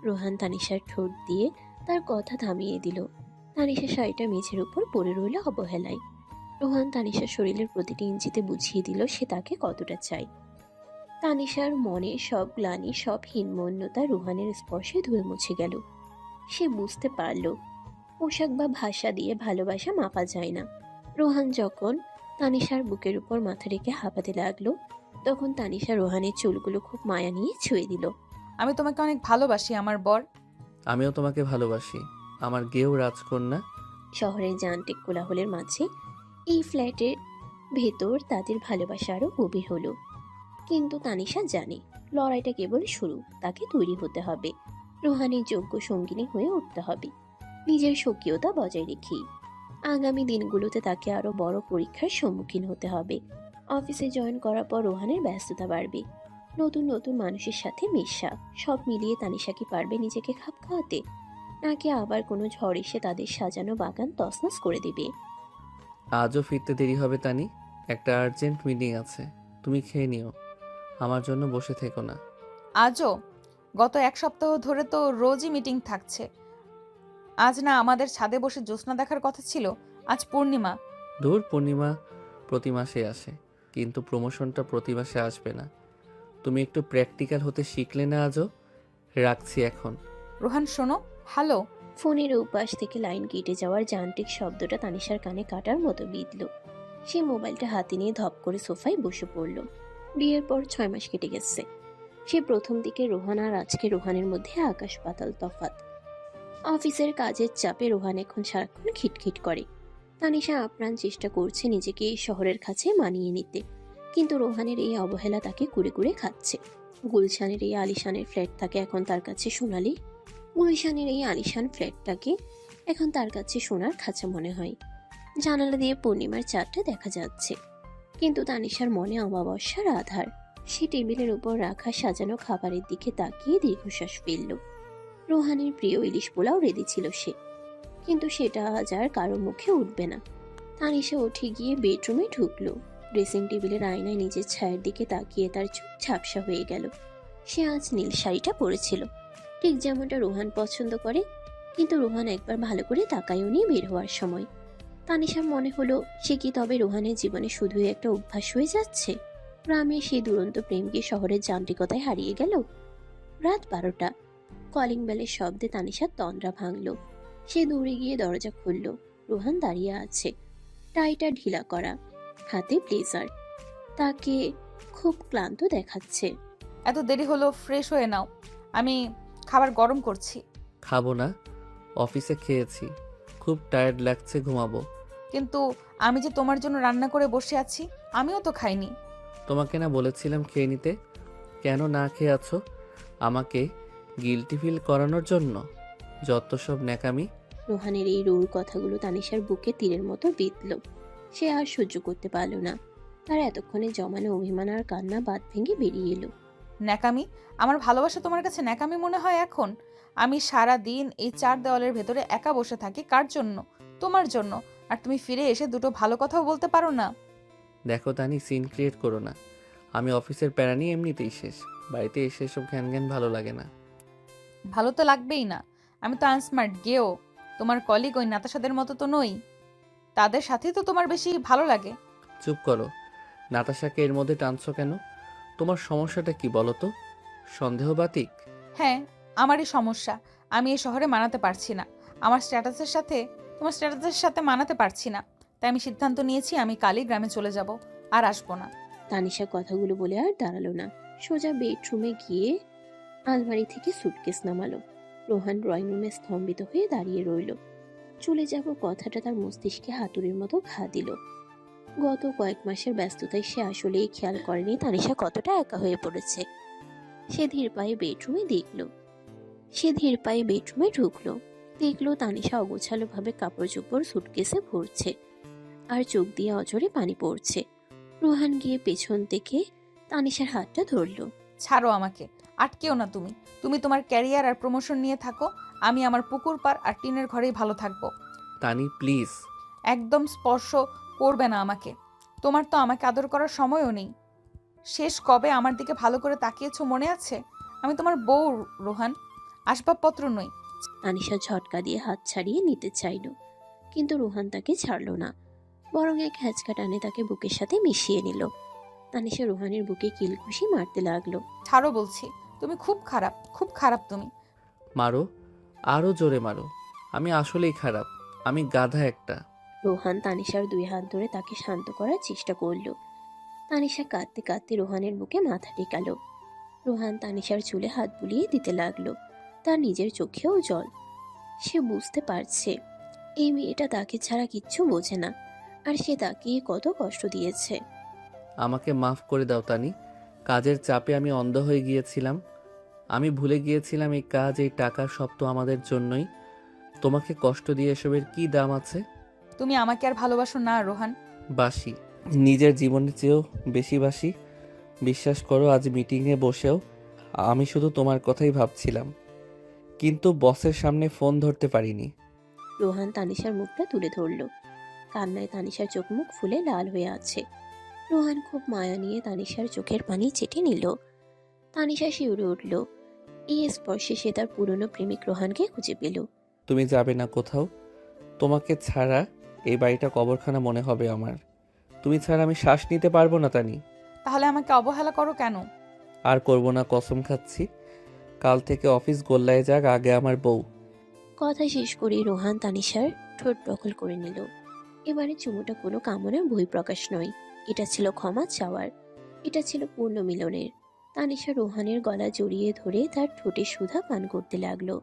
রোহান তানিশার ঠোঁট দিয়ে তার কথা থামিয়ে দিল। তানিশা শাড়িটা মেঝের উপর পড়ে রইল অবহেলায়। রোহান তানিশার শরীরের প্রতিটি ইঞ্চিতে বুঝিয়ে দিল সে তাকে কতটা চায়। তানিশার মনে সব গ্লানি, সব হীনমন্যতা রোহানের স্পর্শে ধুয়ে মুছে গেল। সে বুঝতে পারল পোশাক বা ভাষা দিয়ে ভালোবাসা মাপা যায় না। রোহান যখন তানিশার বুকের উপর মাথা রেখে হাঁপাতে লাগলো, তখন তানিশা রোহানের চুলগুলো খুব মায়া নিয়ে ছুঁয়ে দিল। আমি তোমাকে অনেক ভালোবাসি আমার বর। আমিও তোমাকে ভালোবাসি আমার গেও রাজকন্যা। শহরের যান্ত্রিক কোলাহলের মাঝে এই ফ্ল্যাটের ভেতর তাদের ভালোবাসা আরও গভীর হলো। কিন্তু তানিশা জানে লড়াইটা কেবল শুরু, তাকে তৈরি হতে হবে, রোহানের যোগ্য সঙ্গিনী হয়ে উঠতে হবে, নিজের স্বকীয়তা বজায় রেখেই। আগামী দিনগুলোতে তাকে আরও বড় পরীক্ষার সম্মুখীন হতে হবে। অফিসে জয়েন করার পর রোহানের ব্যস্ততা বাড়বে, নতুন নতুন মানুষের সাথে মেশা, সব মিলিয়ে তানিশা কি পারবে নিজেকে খাপ খাওয়াতে, নাকি আবার কোনো ঝড় এসে তাদের সাজানো বাগান তছনছ করে দেবে? আজও ফিরতে দেরি হবে তানি, একটা আর্জেন্ট মিটিং আছে, তুমি খেয়ে নিও, আমার জন্য বসে থেকো না। আজও? গত এক সপ্তাহ ধরে তো রোজই মিটিং থাকছে। আজ না আমাদের ছাদে বসে জ্যোৎস্না দেখার কথা ছিল? আজ পূর্ণিমা। ধুর, পূর্ণিমা প্রতি মাসে আসে, কিন্তু প্রমোশনটা প্রতি মাসে আসবে না। তুমি একটু প্র্যাকটিক্যাল হতে শিখলে না আজও? রাখছি এখন। রোহান শোনো, হ্যালো। ফোনের উপাস থেকে লাইন কেটে যাওয়ার যান্ত্রিক শব্দটা তানিশার কানে কাটার মতো বিঁধল। সে মোবাইলটা হাতে নিয়ে ধপ করে সোফায় বসে পড়ল। বিয়ের পর 6 মাস কেটে গেছে। সে প্রথম দিকে রোহান আর আজকে রোহানের মধ্যে আকাশ পাতাল তফাৎ। অফিসের কাজের চাপে রোহান এখন সারাক্ষণ খিটখিট করে। তানিশা আপ্রাণ চেষ্টা করছে নিজেকে এই শহরের কাছে মানিয়ে নিতে, কিন্তু রোহানের এই অবহেলা তাকে কুড়ে কুড়ে খাচ্ছে। গুলশানের এই আলিশানের ফ্ল্যাটটাকে এখন তার কাছে সোনার খাঁচা মনে হয়। জানালা দিয়ে পূর্ণিমার চাঁদটা দেখা যাচ্ছে, কিন্তু তানিশার মনে অমাবস্যার আধার। সে টেবিলের উপর রাখা সাজানো খাবারের দিকে তাকিয়ে দীর্ঘশ্বাস ফেলল। রোহানের প্রিয় ইলিশ পোলাও রেডি ছিল সে, কিন্তু সেটা আজ আর কারো মুখে উঠবে না। তানিশা উঠে গিয়ে বেডরুমে ঢুকলো। ড্রেসিং টেবিলের আয়নায় নিজের ছায়ের দিকে তাকিয়ে তার চোখ ঝাপসা হয়ে গেল। সে আজ নীল শাড়িটা পরেছিল, ঠিক যেমনটা রোহান পছন্দ করে, কিন্তু রোহান একবার ভালো করে তাকায়ও নি বের হওয়ার সময়। তানিশার মনে হলো সে কি তবে রোহানের জীবনে শুধুই একটা অভ্যাস হয়ে যাচ্ছে? গ্রামে সেই দুরন্ত প্রেমকে শহরের যান্ত্রিকতায় হারিয়ে গেল। রাত 12টা। কলিং বেলের শব্দে তানিশার তন্দ্রা ভাঙল। সে দৌড়ে গিয়ে দরজা খুলল। রোহান দাঁড়িয়ে আছে, টাইটা ঢিলা করা, হাতে ব্লেজার। তাকে খুব ক্লান্ত দেখাচ্ছে। এত দেরি হলো, ফ্রেশ হয়ে নাও, আমি খাবার গরম করছি। খাবো না, অফিসে খেয়েছি, খুব টায়ার্ড লাগছে, ঘুমাবো। কিন্তু আমি যে তোমার জন্য রান্না করে বসে আছি, আমিও তো খাইনি। তোমাকে না বলেছিলাম খেয়ে নিতে? কেন না খেয়ে আছো? আমাকে গিল্টি ফিল করানোর জন্য? যত সব ন্যাকামি। রোহানের এই রূঢ় কথাগুলো তানিশার বুকে তীরের মতো বিঁধল। সে আর সহ্য করতে পারল না। তার এতক্ষণে জমানো অভিমান আর কান্না বাদ ভেঙে বেরিয়ে এলো। ন্যাকামি? আমার ভালোবাসা তোমার কাছে ন্যাকামি মনে হয় এখন? আমি সারা দিন এই 4 দেওয়ালের ভেতরে একা বসে থাকি, কার জন্য? তোমার জন্য। আর তুমি ফিরে এসে দুটো ভালো কথাও বলতে পারো না। দেখো তানি, সিন ক্রিয়েট করো না। আমি অফিসের প্যারা নিয়ে এমনিতেই শেষ, বাড়িতে এসে সব ঘ্যান ঘ্যান ভালো লাগে না। ভালো তো লাগবেই না। আমি তো আনস্মার্ট গেও, তোমার কলিগ ওই নাতাশাদের মতো তো নই। তাদের সাথেই তো তোমার বেশি ভালো লাগে। চুপ করো। নাতাশাকে এর মধ্যে টানছো কেন? তোমার সমস্যাটা কি বলো তো? সন্দেহবাতিক? হ্যাঁ, আমারই সমস্যা। আমি এই শহরে মানাতে পারছি না, আমার স্ট্যাটাসের সাথে তোমার স্ট্যাটাসের সাথে মানাতে পারছি না। তাই আমি সিদ্ধান্ত নিয়েছি আমি কালই গ্রামে চলে যাব, আর আসবো না। তানিশা কথাগুলো বলে আর দাঁড়ালো না। সোজা বেডরুমে গিয়ে আলমারি থেকে সুটকেস নামালো। রোহান ড্রয়িং রুমে স্তম্ভিত হয়ে দাঁড়িয়ে রইল। চলে যাব কথাটা তার মস্তিষ্কে হাতুড়ির মতো ঘা দিল। গত কয়েক মাসের ব্যস্ততায় সে আসলেই খেয়াল করেনি তানিশা কতটা একা হয়ে পড়েছে। সে ধীর পায়ে বেডরুমে ঢুকলো। দেখলো তানিশা অগোছালো ভাবে কাপড় চোপড় সুটকেসে ভরছে, আর চোখ দিয়ে অজরে পানি পড়ছে। রোহান গিয়ে পেছন থেকে তানিশার হাতটা ধরলো। ছাড়ো আমাকে, আটকেও না তুমি। তুমি তোমার ক্যারিয়ার আর প্রমোশন নিয়ে থাকো, আমি আমার পুকুর পাড় আর টিনের ঘরেই ভালো থাকবো। তানি প্লিজ। একদম স্পর্শ করবে না আমাকে। তোমার তো আমাকে আদর করার সময়ও নেই। শেষ কবে আমার দিকে ভালো করে তাকিয়েছো মনে আছে? আমি তোমার বউ রোহান, আসবাবপত্র নই। তানিশা ঝটকা দিয়ে হাত ছাড়িয়ে নিতে চাইল, কিন্তু রোহান তাকে ছাড়ল না, বরং এক হ্যাচকা টানে তাকে বুকের সাথে মিশিয়ে নিল। তানিশা রোহানের বুকে কিলঘুষি মারতে লাগলো। ছাড়ো বলছি, তুমি খুব খারাপ, খুব খারাপ তুমি। মারো, আরো জোরে মারো। আমি আসলেই খারাপ, আমি গাধা একটা। রোহান তানিশার 2 হাত ধরে তাকে শান্ত করার চেষ্টা করল। তানিশা কাঁদতে কাঁদতে রোহানের বুকে মাথা টেকালো। রোহান তানিশার চুলে হাত বুলিয়ে দিতে লাগলো। তার নিজের চোখেও জল। সে বুঝতে পারছে এই মেয়েটা তাকে ছাড়া কিচ্ছু বোঝে না, আর সে তাকে কত কষ্ট দিয়েছে। আমাকে মাফ করে দাও তানি। কাজের চাপে আমি অন্ধ হয়ে গিয়েছিলাম। আমি ভুলে গিয়েছিলাম এই কাজ, এই টাকা সব তো আমাদের জন্যই। তোমাকে কষ্ট দিয়ে এসবের কি দাম আছে? তুমি আমাকে আর ভালোবাসো না রোহান। বাসি, নিজের জীবনের চেয়েও বেশি বাসি। বিশ্বাস করো, আজ মিটিংয়ে বসেও আমি শুধু তোমার কথাই ভাবছিলাম, কিন্তু বসের সামনে ফোন ধরতে পারিনি। রোহান তানিশার মুখটা তুলে ধরল। কান্নায় তানিশার চোখ মুখ ফুলে লাল হয়ে আছে। রোহান খুব মায়া নিয়ে তানিশার চোখের পানি চেটে নিল। তানিশা শিউরে উঠল। এই স্পর্শে সে তার পুরনো প্রেমিক রোহানকে খুঁজে পেল। তুমি যাবে না কোথাও। তোমাকে ছাড়া এই বাড়িটা কবরখানা মনে হবে আমার। তুমি ছাড়া আমি শ্বাস নিতে পারবো না তানি। তাহলে আমাকে অবহেলা করো কেন? আর করবো না, কসম খাচ্ছি। কাল থেকে অফিস গোল্লায় যাক, আগে আমার বউ। কথা শেষ করে রোহান তানিশার ঠোঁট দখল করে নিল। এবারে চুমুটা কোনো কামনার বহিঃপ্রকাশ নয়, এটা ছিল ক্ষমা চাওয়ার, এটা ছিল পূর্ণ মিলনের। তানিশা রোহানের গলা জড়িয়ে ধরে তার ঠোঁটে সুধা পান করতে লাগলো।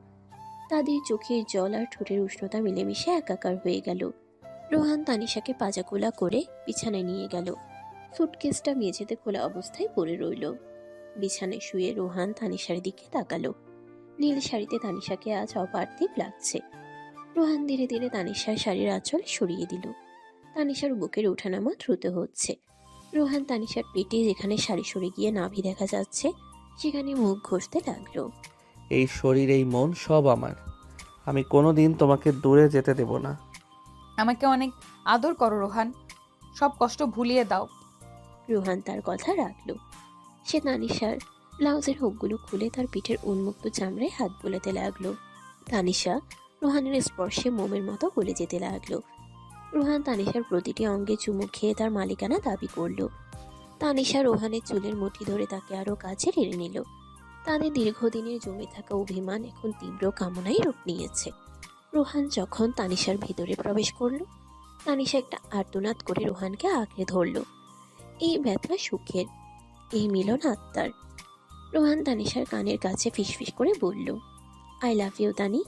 তাদের চোখের জল আর ঠোঁটের উষ্ণতা মিলেমিশে একাকার হয়ে গেল। রোহান তানিশাকে পাজাকুলা করে বিছানায় নিয়ে গেল। সুটকেসটা মেঝেতে খোলা অবস্থায় পড়ে রইল। বিছানায় শুয়ে রোহান তানিশার দিকে তাকালো। নীল শাড়িতে তানিশাকে আজ অপার্থিব লাগছে। রোহান ধীরে ধীরে তানিশার শাড়ির আঁচল সরিয়ে দিল। তানিশার বুকের ওঠানামা দ্রুত হচ্ছে। রোহান তানিশার পেটে যেখানে শাড়ি সরে গিয়ে নাভি দেখা যাচ্ছে সেখানে মুখ ঘষতে লাগলো। এই শরীর, এই মন সব আমার। আমি কোনোদিন তোমাকে দূরে যেতে দেব না। আমাকে অনেক আদর করো রোহান, সব কষ্ট ভুলিয়ে দাও। রোহান তার কথা রাখলো। সে তানিশার ব্লাউজের হুকগুলো খুলে তার পিঠের উন্মুক্ত চামড়ায় হাত বোলাতে লাগলো। তানিশা রোহানের স্পর্শে মোমের মতো গলে যেতে লাগলো। রোহান তানিশার প্রতিটি অঙ্গে চুমু খেয়ে তার মালিকানা দাবি করলো। তানিশা রোহানের চুলের মুঠি ধরে তাকে আরো কাছে টেনে নিল। তাদের দীর্ঘদিনের জমে থাকা অভিমান এখন তীব্র কামনায় রূপ নিয়েছে। রোহান যখন তানিশার ভিতরে প্রবেশ করলো, তানিশা একটা আর্তনাদ করে রোহানকে আঁকড়ে ধরলো। এই ব্যথা সুখের, এই মিলন আত্মার। রোহান তানিশার কানের কাছে ফিসফিস করে বলল, I love you Tani,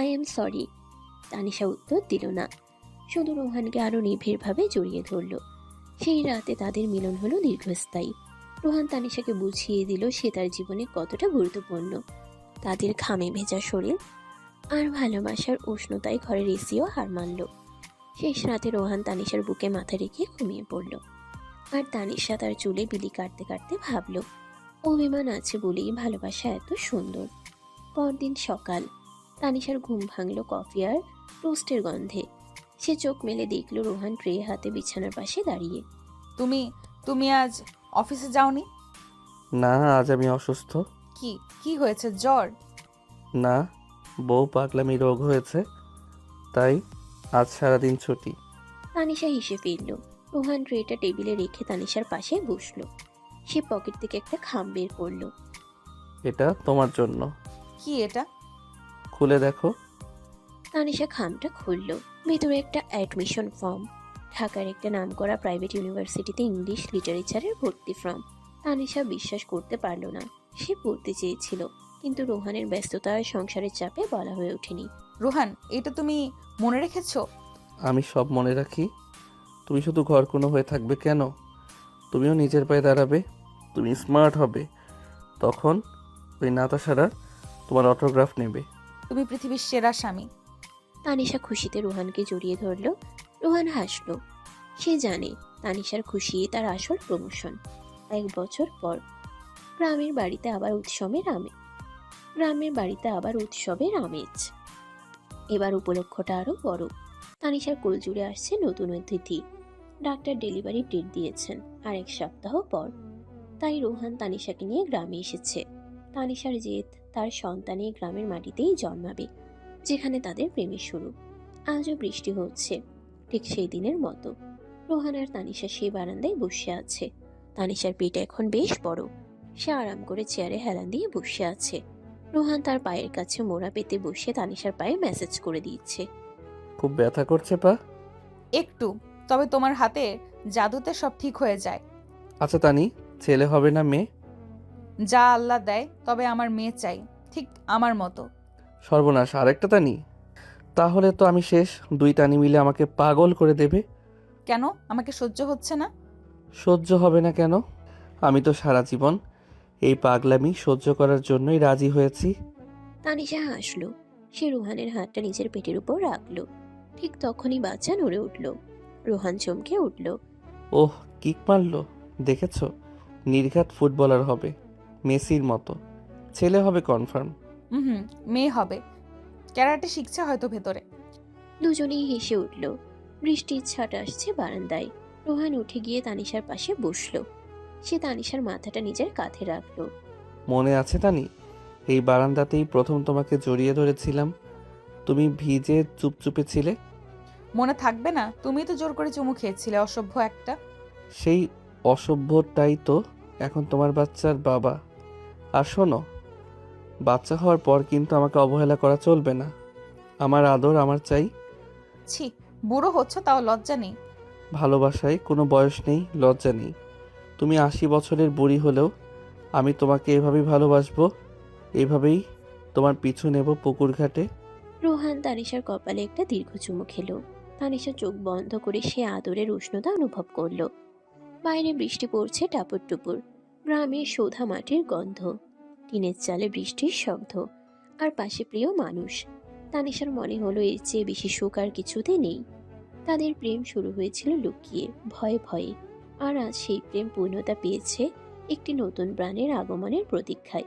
I am sorry. Tanisha উত্তর দিল না, শুধু রোহানকে আরো নিবিড়ভাবে জড়িয়ে ধরল। সেই রাতে তাদের মিলন হলো দীর্ঘস্থায়ী। রোহান তানিশাকে বুঝিয়ে দিল সে তার জীবনে কতটা গুরুত্বপূর্ণ। তাদের ঘামে ভেজা শরীর আর ভালোবাসার উষ্ণতায় ঘরের এসিও হার মানল। শেষ রাতে রোহান তানিশার বুকে মাথা রেখে ঘুমিয়ে পড়ল। আর তানিশা তার চুলে বিলি কাটতে কাটতে ভাবল, অভিমান আছে বলেই ভালোবাসা এত সুন্দর। পরদিন সকাল, তানিশার ঘুম ভাঙল কফি আর টোস্টের গন্ধে। সে চোখ মেলে দেখল রোহান ট্রে হাতে বিছানার পাশে দাঁড়িয়ে। তুমি তুমি আজ অফিসে যাওনি? না, আজ আমি অসুস্থ। কি কি হয়েছে, জ্বর? না, বউ পাগলামি রোগ হয়েছে, তাই আজ সারাদিন ছুটি। তানিশা হেসে ফিরল। রোহান ট্রেটা টেবিলে রেখে তানিশার পাশে বসলো। সে পকেট থেকে একটা খাম বের করলো। এটা তোমার জন্য। কি এটা? খুলে দেখো। তানিশা খামটা খুলল। ভেতরে একটা অ্যাডমিশন ফর্ম, ঢাকার একটা নামকরা প্রাইভেট ইউনিভার্সিটিতে ইংলিশ লিটারেচারের ভর্তি ফর্ম। তানিশা বিশ্বাস করতে পারল না। সে পড়তে চেয়েছিল, কিন্তু রোহানের ব্যস্ততা আর সংসারের চাপে বলা হয়ে ওঠেনি। রোহান, এটা তুমি মনে রেখেছো? আমি সব মনে রাখি। তুমি শুধু ঘর কোনো হয়ে থাকবে কেন? তুমিও নিজের পায়ে দাঁড়াবে, তুমি স্মার্ট হবে। তখন ওই নাতাশারা তোমার অটোগ্রাফ নেবে। তুমি পৃথিবীর সেরা স্বামী। তানিশা খুশিতে রোহানকে জড়িয়ে ধরল। রোহান হাসল। সে জানে তানিশার খুশি তার আসল প্রমোশন। 1 বছর পর গ্রামের বাড়িতে আবার উৎসবের আমেজ। এবার উপলক্ষটা আরো বড়। তানিশার কোল জুড়ে আসছে নতুন অতিথি। ডাক্তার ডেলিভারি ডেট দিয়েছেন আর 1 সপ্তাহ পর। তাই রোহান তানিশাকে নিয়ে গ্রামে এসেছে। তানিশার জেদ, তার সন্তান এই গ্রামের মাটিতেই জন্মাবে, যেখানে তাদের প্রেমের শুরু। আজও বৃষ্টি হচ্ছে, ঠিক সেই দিনের মতো। রোহান আর তানিশা সেই বারান্দায় বসে আছে। তানিশার পেট এখন বেশ বড়। সে আরাম করে চেয়ারে হেলান দিয়ে বসে আছে। রোহান তার পায়ের কাছে মোড়া পেতে বসে তানিশার পায়ে ম্যাসেজ করে দিচ্ছে। খুব ব্যথা করছে পা? একটু, তবে তোমার হাতে জাদুতে সব ঠিক হয়ে যায়। আচ্ছা তানি, ছেলে হবে না মেয়ে? যা আল্লাহ দেয়, তবে আমার মেয়ে চাই, ঠিক আমার মতো। সর্বনাশ, আরেকটা তানি? তাহলে তো আমি শেষ। 2 তানি মিলে আমাকে পাগল করে দেবে। কেন, আমাকে সহ্য হচ্ছে না? সহ্য হবে না কেন? আমি তো সারা জীবন এই পাগলামি সহ্য করার জন্যই রাজি হয়েছি। তানিশা হাসলো। সে রোহানের হাতটা নিজের পেটের উপর রাখলো। ঠিক তখনই বাচ্চা নড়ে উঠল। রোহান চমকে উঠল। ওহ, কিক মারলো দেখেছ? নির্ঘাত ফুটবলার হবে, মেসির মতো। ছেলে হবে কনফার্ম। হুম, মেয়ে হবে। ক্যারাটে শিখছে হয়তো ভেতরে। দুজনেই হেসে উঠল। বৃষ্টির ছাট আসছে বারান্দায়। রোহান উঠে গিয়ে তানিশার পাশে বসলো। সে তানিশার মাথাটা নিজের কাঁধে রাখলো। মনে আছে তানি, এই বারান্দাতেই প্রথম তোমাকে জড়িয়ে ধরেছিলাম। তুমি ভিজে চুপচুপে ছিলে। মনে থাকবে না? তুমি তো জোর করে চুমু খেয়েছিলে, অসভ্য একটা। সেই অসভ্যটাই তো এখন তোমার বাচ্চার বাবা। আর শোনো, বাচ্চা হওয়ার পর কিন্তু আমাকে অবহেলা করা চলবে না। আমার আদর আমার চাই। ছি, বুড়ো হচ্ছ তাও লজ্জা নেই? ভালোবাসায় কোনো বয়স নেই, লজ্জা নেই। তুমি 80 বছরের বুড়ি হলেও আমি তোমাকে এভাবেই ভালোবাসবো। এইভাবেই তোমার পিছু নেব পুকুর ঘাটে। রোহান তানিশার কপালে একটা দীর্ঘ চুমু খেলো। তানিশা চোখ বন্ধ করে সে আদরের উষ্ণতা অনুভব করলো। বাইরে বৃষ্টি পড়ছে টাপুর টুপুর। গ্রামে শোধা মাটির গন্ধ, টিনের চালে বৃষ্টির শব্দ, আর পাশে প্রিয় মানুষ। তানিশার মনে হলো এর চেয়ে বেশি সুখ আর কিছুতে নেই। তাদের প্রেম শুরু হয়েছিল লুকিয়ে, ভয়ে ভয়ে, আর আজ সেই প্রেম পূর্ণতা পেয়েছে একটি নতুন প্রাণের আগমনের প্রতীক্ষায়।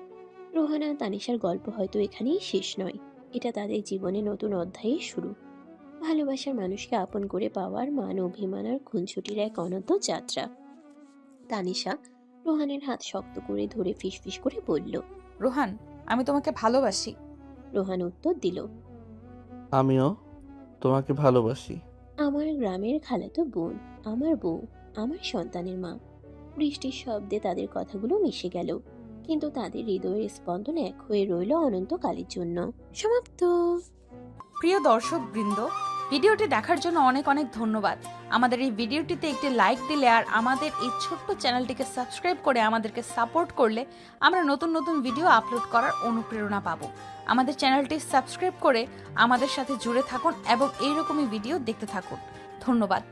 রোহান আর তানিশার গল্প হয়তো এখানেই শেষ নয়। এটা তাদের জীবনে নতুন অধ্যায়ের শুরু। ভালোবাসার মানুষকে আপন করে পাওয়ার মান অভিমান আর খুনছুটির এক অনন্ত যাত্রা। তানিশা রোহানের হাত শক্ত করে ধরে ফিসফিস করে বলল, রোহান, আমি তোমাকে ভালোবাসি। রোহান উত্তর দিল, আমিও তোমাকে ভালোবাসি। আমার গ্রামের খালাতো বোন, আমার বউ, আমার সন্তানের মা। বৃষ্টির শব্দে তাদের কথাগুলো মিশে গেল, কিন্তু তাদের হৃদয়ের স্পন্দন এক হয়ে রইল অনন্তকালের জন্য। সমাপ্ত। প্রিয় দর্শক বৃন্দ, ভিডিওটি দেখার জন্য অনেক অনেক ধন্যবাদ। আমাদের এই ভিডিওটিতে একটি লাইক দিলে আর আমাদের এই ছোট্ট চ্যানেলটিকে সাবস্ক্রাইব করে আমাদেরকে সাপোর্ট করলে আমরা নতুন নতুন ভিডিও আপলোড করার অনুপ্রেরণা পাবো। আমাদের চ্যানেলটি সাবস্ক্রাইব করে আমাদের সাথে জুড়ে থাকুন এবং এইরকমই ভিডিও দেখতে থাকুন। ধন্যবাদ।